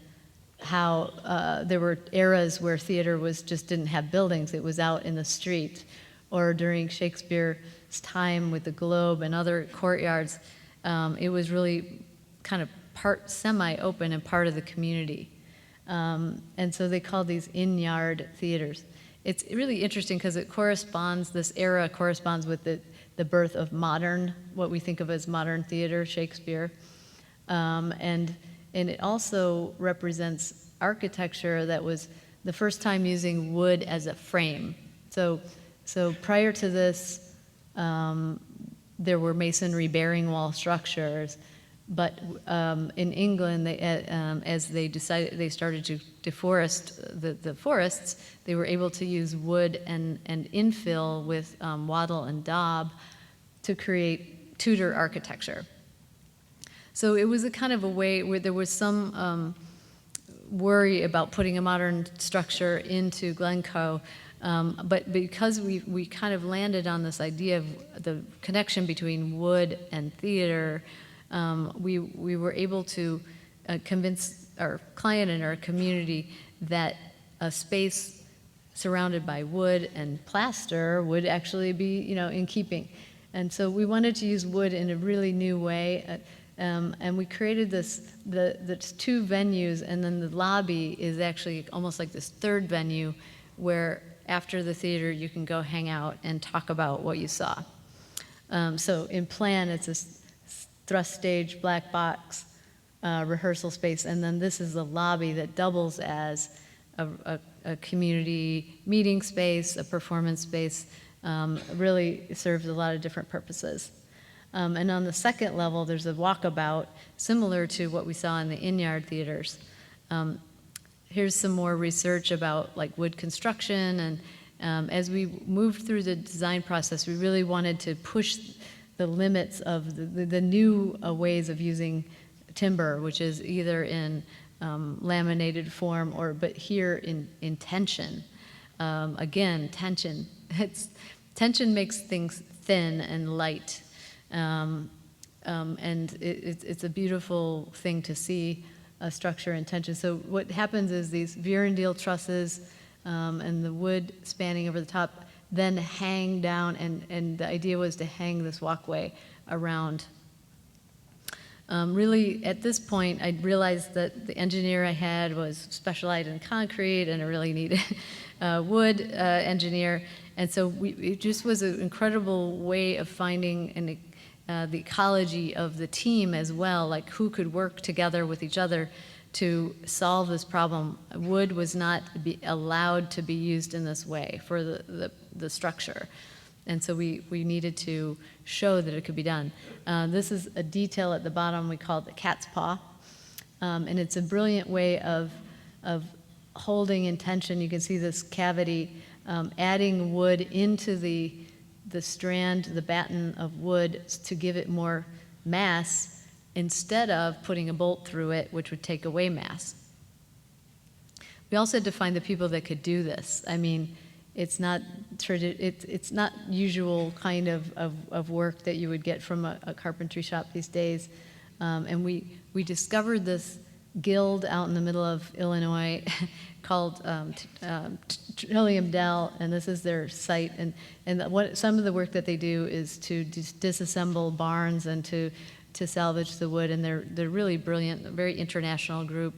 how there were eras where theater didn't have buildings. It was out in the street, or during Shakespeare's time with the Globe and other courtyards. It was really kind of part semi-open and part of the community. And so they called these in-yard theaters. It's really interesting because this era corresponds with the birth of what we think of as modern theater, Shakespeare. And it also represents architecture that was the first time using wood as a frame. So prior to this, there were masonry bearing wall structures, but in England, as they started to deforest the forests, they were able to use wood and infill with wattle and daub to create Tudor architecture. So it was a kind of a way where there was some worry about putting a modern structure into Glencoe, but because we kind of landed on this idea of the connection between wood and theater, we were able to convince our client and our community that a space surrounded by wood and plaster would actually be, in keeping. And so we wanted to use wood in a really new way. And we created the 2 venues, and then the lobby is actually almost like this third venue where after the theater, you can go hang out and talk about what you saw. So in plan, it's this thrust stage, black box, rehearsal space, and then this is a lobby that doubles as a community meeting space, a performance space, really serves a lot of different purposes. And on the second level, there's a walkabout similar to what we saw in the in-yard theaters. Here's some more research about like wood construction, and as we moved through the design process, we really wanted to push the limits of the new ways of using timber, which is either in laminated form but here in tension. Again, tension. Tension makes things thin and light, and it's a beautiful thing to see a structure in tension. So what happens is these Virendale trusses and the wood spanning over the top then hang down, and the idea was to hang this walkway around. Really, at this point, I realized that the engineer I had was specialized in concrete, and I really needed a wood engineer. And so it just was an incredible way of finding the ecology of the team as well, like who could work together with each other to solve this problem. Wood was not allowed to be used in this way for the structure. And so we needed to show that it could be done. This is a detail at the bottom we call the cat's paw. And it's a brilliant way of holding in tension. You can see this cavity, adding wood into the strand, the batten of wood to give it more mass instead of putting a bolt through it, which would take away mass. We also had to find the people that could do this. I mean, it's not usual kind of work that you would get from a carpentry shop these days. And we discovered this guild out in the middle of Illinois called Trillium Dell, and this is their site. And some of the work that they do is to disassemble barns and to salvage the wood, and they're really brilliant, a very international group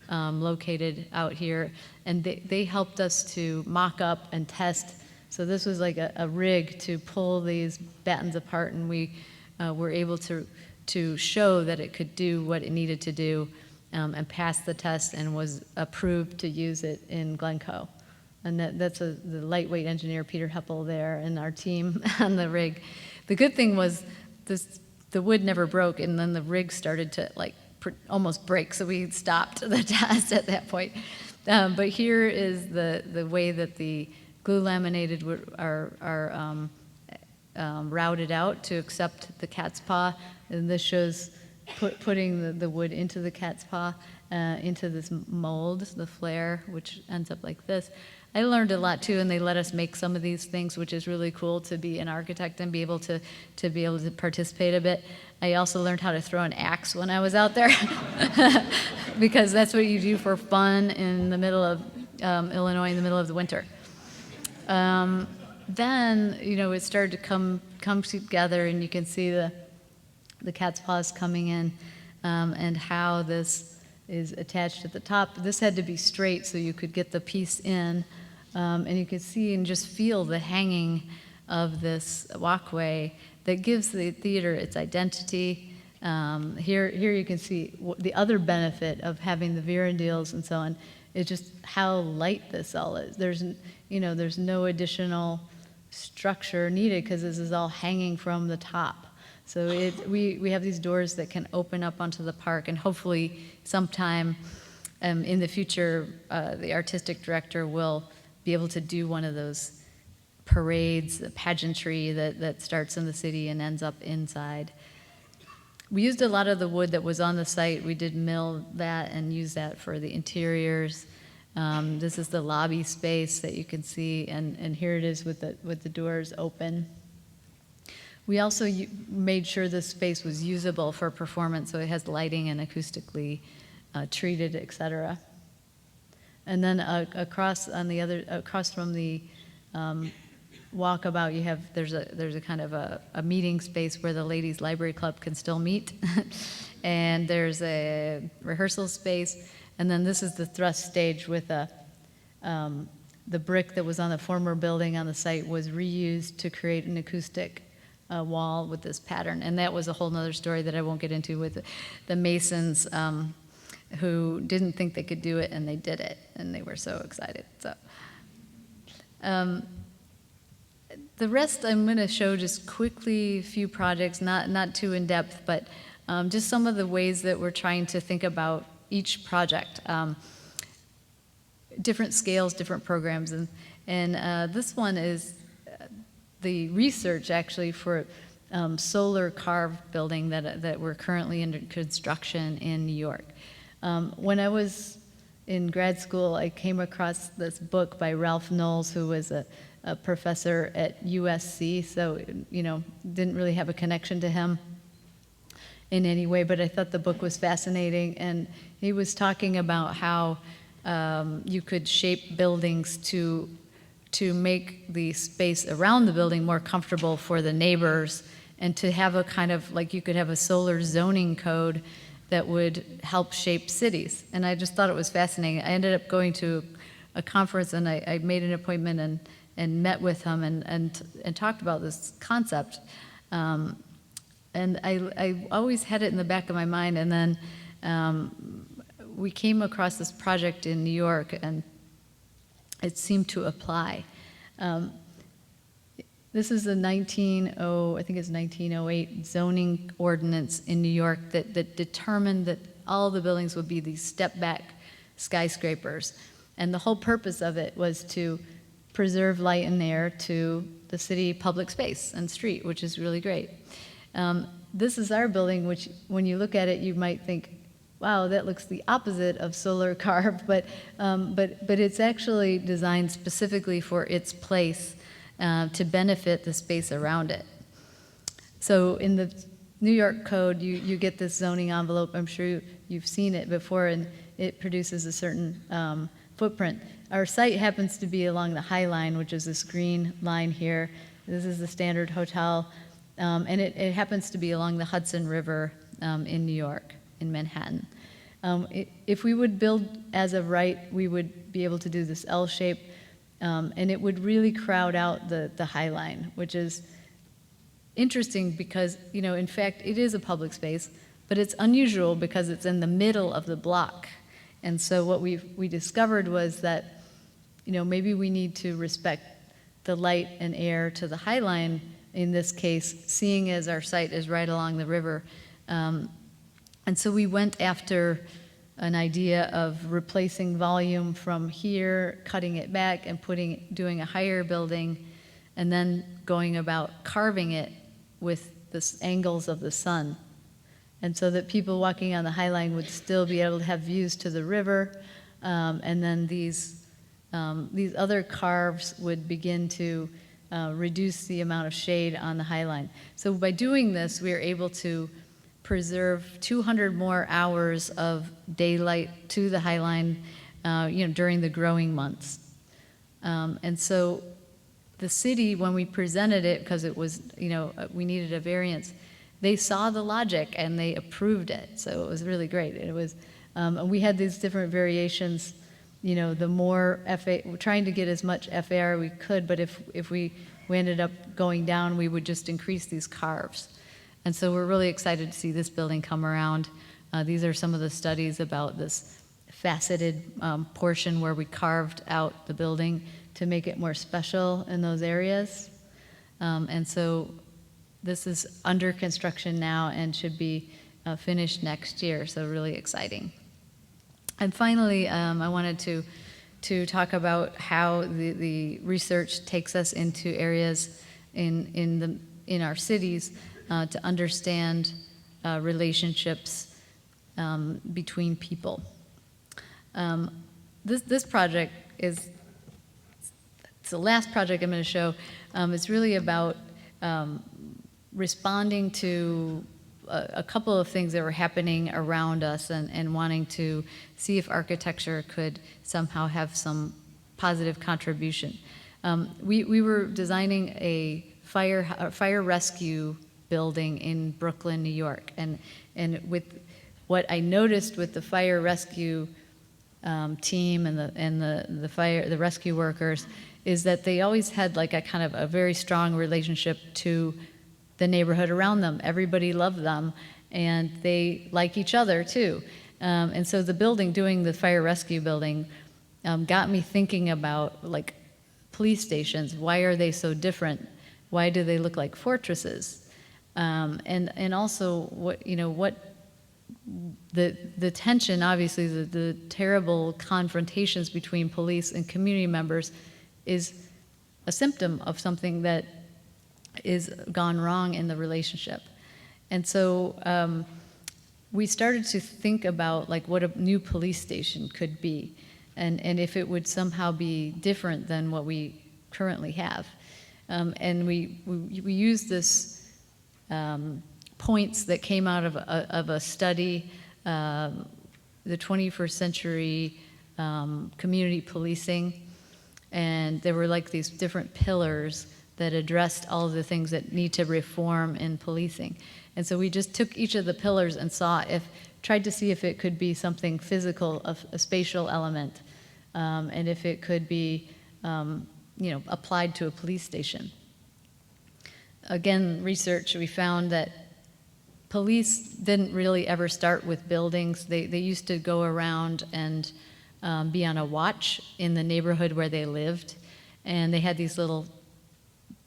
located out here. And they helped us to mock up and test. So this was like a rig to pull these battens apart, and we were able to show that it could do what it needed to do, and passed the test and was approved to use it in Glencoe. And that's the lightweight engineer, Peter Heppel, there, and our team on the rig. The good thing was the wood never broke, and then the rig started to almost break, so we stopped the test at that point. But here is the way that the glue laminated wood are routed out to accept the cat's paw, and this shows putting the wood into the cat's paw, into this mold, the flare, which ends up like this. I learned a lot too, and they let us make some of these things, which is really cool to be an architect and be able to participate a bit. I also learned how to throw an axe when I was out there, because that's what you do for fun in the middle of Illinois in the middle of the winter. Then it started to come together, and you can see the cat's paws coming in, and how this is attached at the top. This had to be straight so you could get the piece in, and you could see and just feel the hanging of this walkway that gives the theater its identity. Here you can see the other benefit of having the Virendales and so on is just how light this all is. There's no additional structure needed because this is all hanging from the top. So we have these doors that can open up onto the park, and hopefully sometime in the future, the artistic director will be able to do one of those parades, the pageantry that starts in the city and ends up inside. We used a lot of the wood that was on the site. We did mill that and use that for the interiors. This is the lobby space that you can see, and here it is with the doors open. We also made sure this space was usable for performance, so it has lighting and acoustically treated, etc. And then across from the walkabout, there's a kind of a meeting space where the ladies' library club can still meet, and there's a rehearsal space, and then this is the thrust stage with the brick that was on the former building on the site was reused to create an acoustic wall with this pattern. And that was a whole nother story that I won't get into with the masons who didn't think they could do it, and they did it, and they were so excited. So the rest I'm going to show just quickly, a few projects, not too in depth, but just some of the ways that we're trying to think about each project. Different scales, different programs, and this one is the research actually for solar carved building that we're currently under construction in New York. When I was in grad school, I came across this book by Ralph Knowles, who was a professor at USC, so didn't really have a connection to him in any way, but I thought the book was fascinating, and he was talking about how you could shape buildings to make the space around the building more comfortable for the neighbors, and to have a kind of, like, you could have a solar zoning code that would help shape cities. And I just thought it was fascinating. I ended up going to a conference, and I made an appointment and met with him and talked about this concept. And I always had it in the back of my mind, and then we came across this project in New York, and it seemed to apply. This is a 1908 zoning ordinance in New York that determined that all the buildings would be these step-back skyscrapers. And the whole purpose of it was to preserve light and air to the city public space and street, which is really great. This is our building, which when you look at it, you might think, wow, that looks the opposite of solar carved, but it's actually designed specifically for its place to benefit the space around it. So in the New York Code, you get this zoning envelope. I'm sure you've seen it before, and it produces a certain footprint. Our site happens to be along the High Line, which is this green line here. This is the Standard Hotel, and it happens to be along the Hudson River in New York, in Manhattan. If we would build as of right, we would be able to do this L shape, and it would really crowd out the High Line, which is interesting because, in fact, it is a public space, but it's unusual because it's in the middle of the block. And so what we discovered was that, maybe we need to respect the light and air to the High Line in this case, seeing as our site is right along the river. And so we went after an idea of replacing volume from here, cutting it back and doing a higher building, and then going about carving it with the angles of the sun. And so that people walking on the High Line would still be able to have views to the river, and then these other carves would begin to reduce the amount of shade on the High Line. So by doing this, we are able to preserve 200 more hours of daylight to the High Line, during the growing months. And so the city, when we presented it, because it was, we needed a variance, they saw the logic and they approved it. So it was really great. It was, and we had these different variations. The more we're trying to get as much FAR we could, but if we ended up going down, we would just increase these carves. And so we're really excited to see this building come around. These are some of the studies about this faceted portion where we carved out the building to make it more special in those areas. And so this is under construction now and should be finished next year, so really exciting. And finally, I wanted to talk about how the research takes us into areas in our cities to understand relationships between people. This project it's the last project I'm going to show. It's really about responding to a couple of things that were happening around us and wanting to see if architecture could somehow have some positive contribution. We were designing a fire rescue building in Brooklyn, New York, and with what I noticed with the fire rescue team and the rescue workers is that they always had like a kind of a very strong relationship to the neighborhood around them. Everybody loved them, and they like each other too. And so the building, doing the fire rescue building, got me thinking about like police stations. Why are they so different? Why do they look like fortresses? And also what the tension, obviously the terrible confrontations between police and community members is a symptom of something that is gone wrong in the relationship. And so we started to think about like what a new police station could be, and if it would somehow be different than what we currently have. And we used this points that came out of a study, the 21st century community policing, and there were like these different pillars that addressed all of the things that need to reform in policing. And so we just took each of the pillars and tried to see if it could be something physical, a spatial element, and if it could be, applied to a police station. Again, research, we found that police didn't really ever start with buildings. They used to go around and be on a watch in the neighborhood where they lived, and they had these little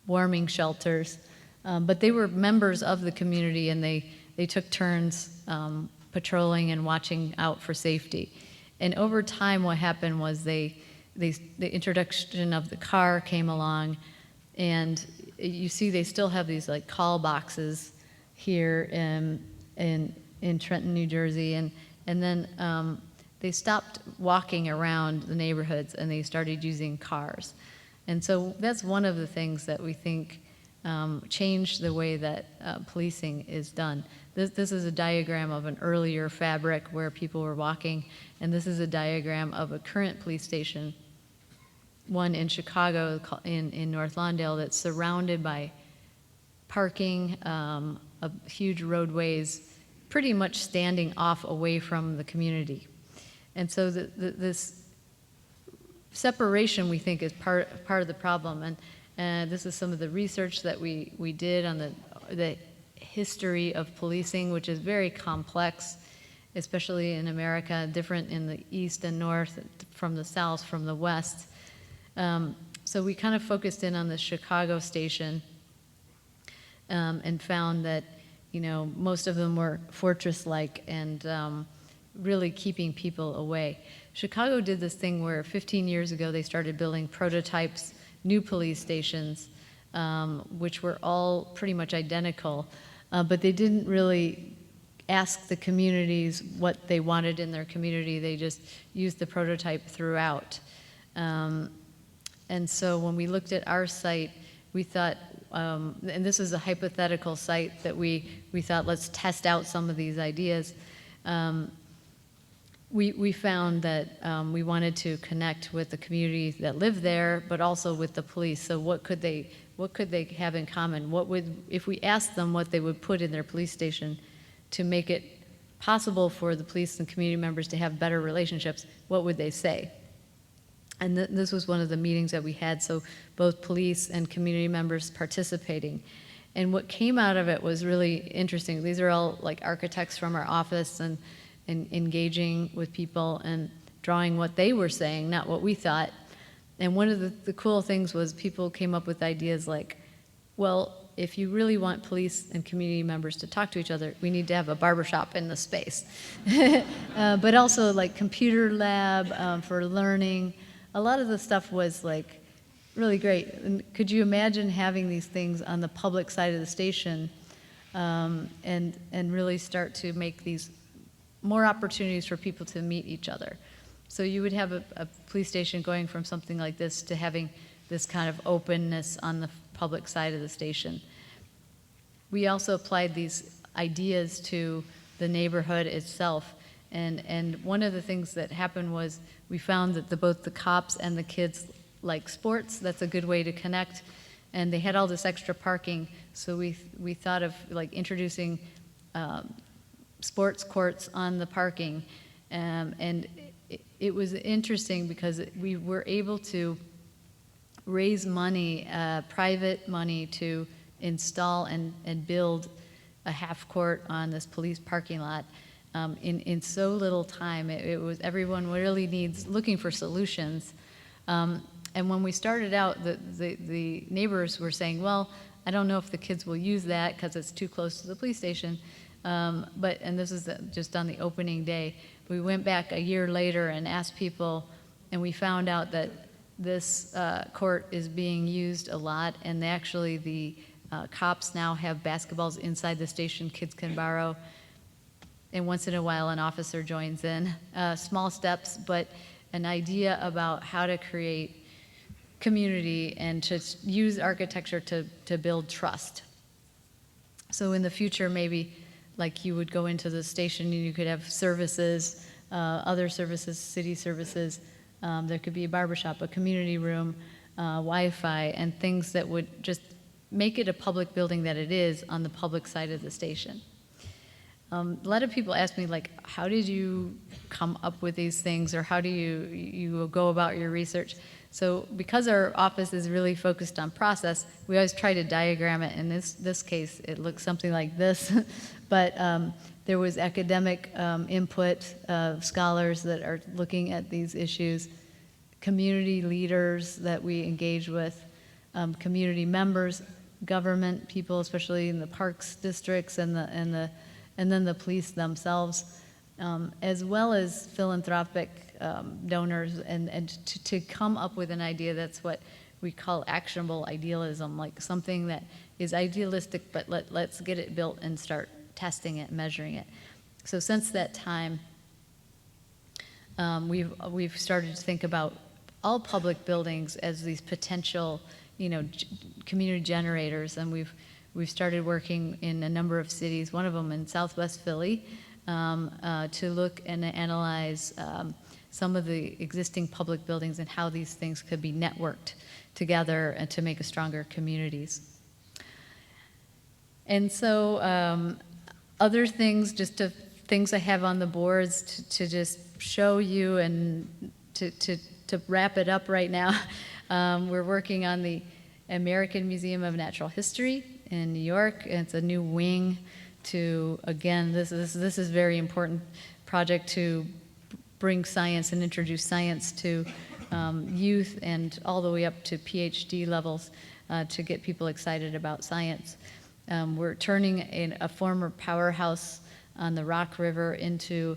warming shelters. But they were members of the community, and they took turns patrolling and watching out for safety. And over time, what happened was the introduction of the car came along, and you see they still have these like call boxes here in Trenton, New Jersey, and then they stopped walking around the neighborhoods and they started using cars. And so that's one of the things that we think changed the way that policing is done. This is a diagram of an earlier fabric where people were walking, and this is a diagram of a current police station, one in Chicago in North Lawndale, that's surrounded by parking, huge roadways, pretty much standing off away from the community. And so this separation, we think, is part of the problem. And this is some of the research that we did on the history of policing, which is very complex, especially in America, different in the East and North, from the South, from the West. So we kind of focused in on the Chicago station and found that, most of them were fortress-like and really keeping people away. Chicago did this thing where 15 years ago they started building prototypes, new police stations, which were all pretty much identical, but they didn't really ask the communities what they wanted in their community. They just used the prototype throughout. And so when we looked at our site, we thought, and this is a hypothetical site that we thought, let's test out some of these ideas. We found that we wanted to connect with the community that lived there, but also with the police. So what could they have in common? If we asked them what they would put in their police station to make it possible for the police and community members to have better relationships, what would they say? And this was one of the meetings that we had, so both police and community members participating. And what came out of it was really interesting. These are all like architects from our office and engaging with people and drawing what they were saying, not what we thought. And one of the cool things was people came up with ideas like, well, if you really want police and community members to talk to each other, we need to have a barbershop in the space. But also like computer lab for learning. A lot of the stuff was like really great. And could you imagine having these things on the public side of the station and really start to make these more opportunities for people to meet each other? So you would have a police station going from something like this to having this kind of openness on the public side of the station. We also applied these ideas to the neighborhood itself. And one of the things that happened was we found that both the cops and the kids like sports. That's a good way to connect. And they had all this extra parking, so we thought of like introducing sports courts on the parking. And it was interesting because we were able to raise money, private money, to install and build a half court on this police parking lot in so little time. It was, everyone really looking for solutions. And when we started out, the neighbors were saying, well, I don't know if the kids will use that because it's too close to the police station. And this is just on the opening day. We went back a year later and asked people, and we found out that this court is being used a lot, and actually the cops now have basketballs inside the station kids can borrow, and once in a while an officer joins in. Small steps, but an idea about how to create community and to use architecture to build trust. So in the future, maybe like you would go into the station and you could have services, other services, city services. There could be a barbershop, a community room, Wi-Fi, and things that would just make it a public building that it is on the public side of the station. A lot of people ask me, like, how did you come up with these things, or how do you go about your research? So because our office is really focused on process, we always try to diagram it. In this case, it looks something like this. But there was academic input of scholars that are looking at these issues, community leaders that we engage with, community members, government people, especially in the parks districts, and then the police themselves, as well as philanthropic donors, and to come up with an idea that's what we call actionable idealism, like something that is idealistic, but let's get it built and start testing it, measuring it. So since that time, we've started to think about all public buildings as these potential, community generators, and we've started working in a number of cities, one of them in Southwest Philly, to look and analyze some of the existing public buildings and how these things could be networked together and to make a stronger communities. And so other things, things I have on the boards to just show you and to wrap it up right now. We're working on the American Museum of Natural History in New York. It's a new wing to, again, this is very important project to bring science and introduce science to youth and all the way up to PhD levels to get people excited about science. We're turning a former powerhouse on the Rock River into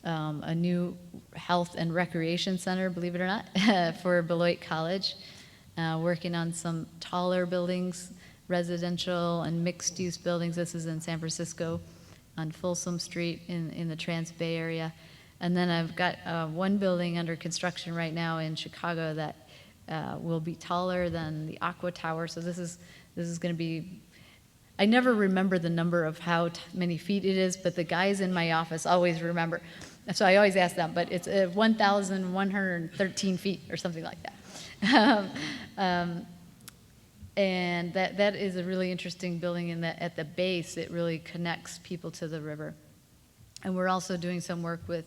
a new health and recreation center, believe it or not, for Beloit College. Working on some taller buildings, residential and mixed-use buildings. This is in San Francisco on Folsom Street in the Trans-Bay area. And then I've got one building under construction right now in Chicago that will be taller than the Aqua Tower. So this is going to be, I never remember the number of how many feet it is, but the guys in my office always remember. So I always ask them, but it's 1,113 feet or something like that. And that is a really interesting building in that at the base it really connects people to the river. And we're also doing some work with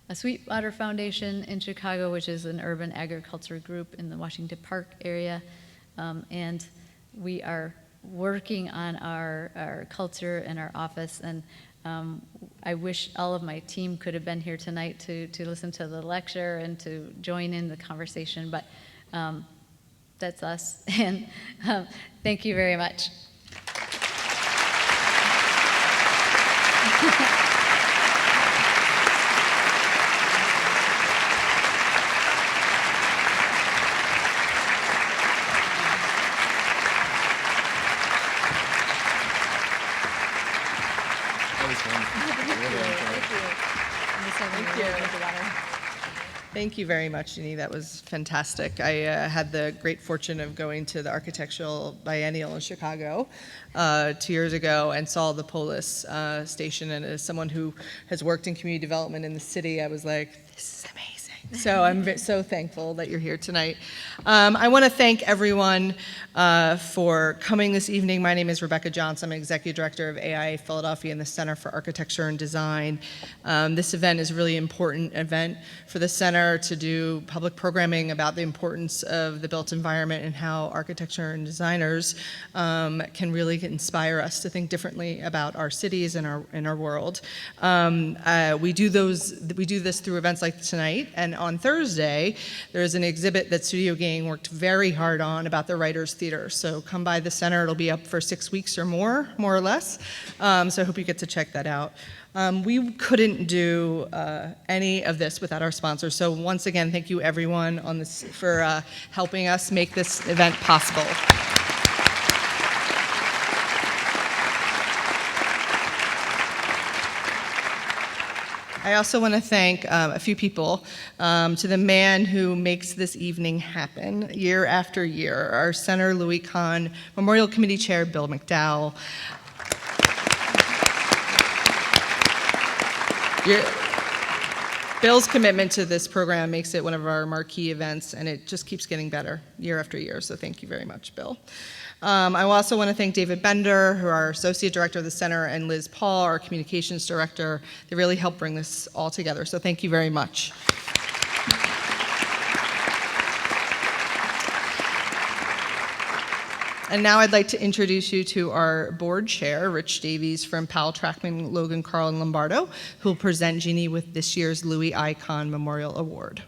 a Sweetwater Foundation in Chicago, which is an urban agriculture group in the Washington Park area. And we are working on our culture and our office. And I wish all of my team could have been here tonight to listen to the lecture and to join in the conversation, but that's us. And thank you very much. Thank you very much, Jeanne. That was fantastic. I had the great fortune of going to the Architectural Biennial in Chicago 2 years ago and saw the Polis station. And as someone who has worked in community development in the city, I was like, this is amazing. So I'm so thankful that you're here tonight. I want to thank everyone for coming this evening. My name is Rebecca Johnson. I'm Executive Director of AIA Philadelphia and the Center for Architecture and Design. This event is a really important event for the center to do public programming about the importance of the built environment and how architecture and designers can really inspire us to think differently about our cities and our world. We do this through events like tonight, and on Thursday there's an exhibit that Studio Gang worked very hard on about the Writers' Theater. So come by the center. It'll be up for 6 weeks or more or less. So I hope you get to check that out. We couldn't do any of this without our sponsors. So once again, thank you everyone on this for helping us make this event possible. I also want to thank a few people, to the man who makes this evening happen year after year, our Senator Louis Kahn, Memorial Committee Chair Bill McDowell. Bill's commitment to this program makes it one of our marquee events, and it just keeps getting better year after year, so thank you very much, Bill. I also want to thank David Bender, who our Associate Director of the Center, and Liz Paul, our Communications Director. They really helped bring this all together, so thank you very much. And now I'd like to introduce you to our board chair, Rich Davies from Powell, Trackman, Logan, Carl, and Lombardo, who will present Jeanne with this year's Louis I. Kahn Memorial Award.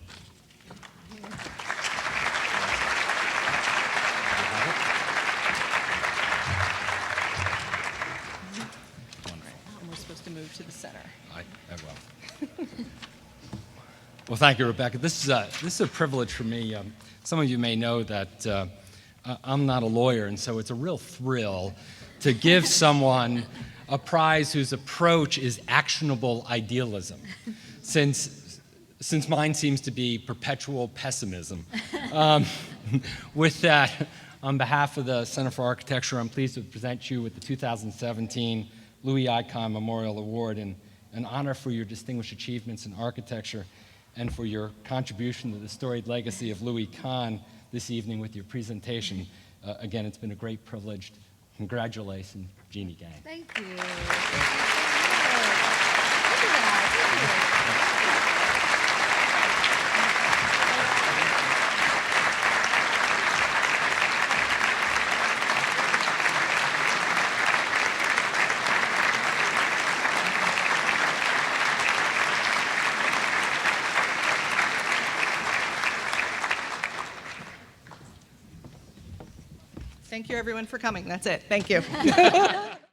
We're supposed to move to the center. I will. Well, thank you, Rebecca. This is a privilege for me. Some of you may know that I'm not a lawyer, and so it's a real thrill to give someone a prize whose approach is actionable idealism, since mine seems to be perpetual pessimism. With that, on behalf of the Center for Architecture, I'm pleased to present you with the 2017 Louis I. Kahn Memorial Award, and an honor for your distinguished achievements in architecture and for your contribution to the storied legacy of Louis Kahn this evening with your presentation. Again, it's been a great privilege. Congratulations, Jeanne Gang. Thank you. Thank you, everyone, for coming. That's it. Thank you.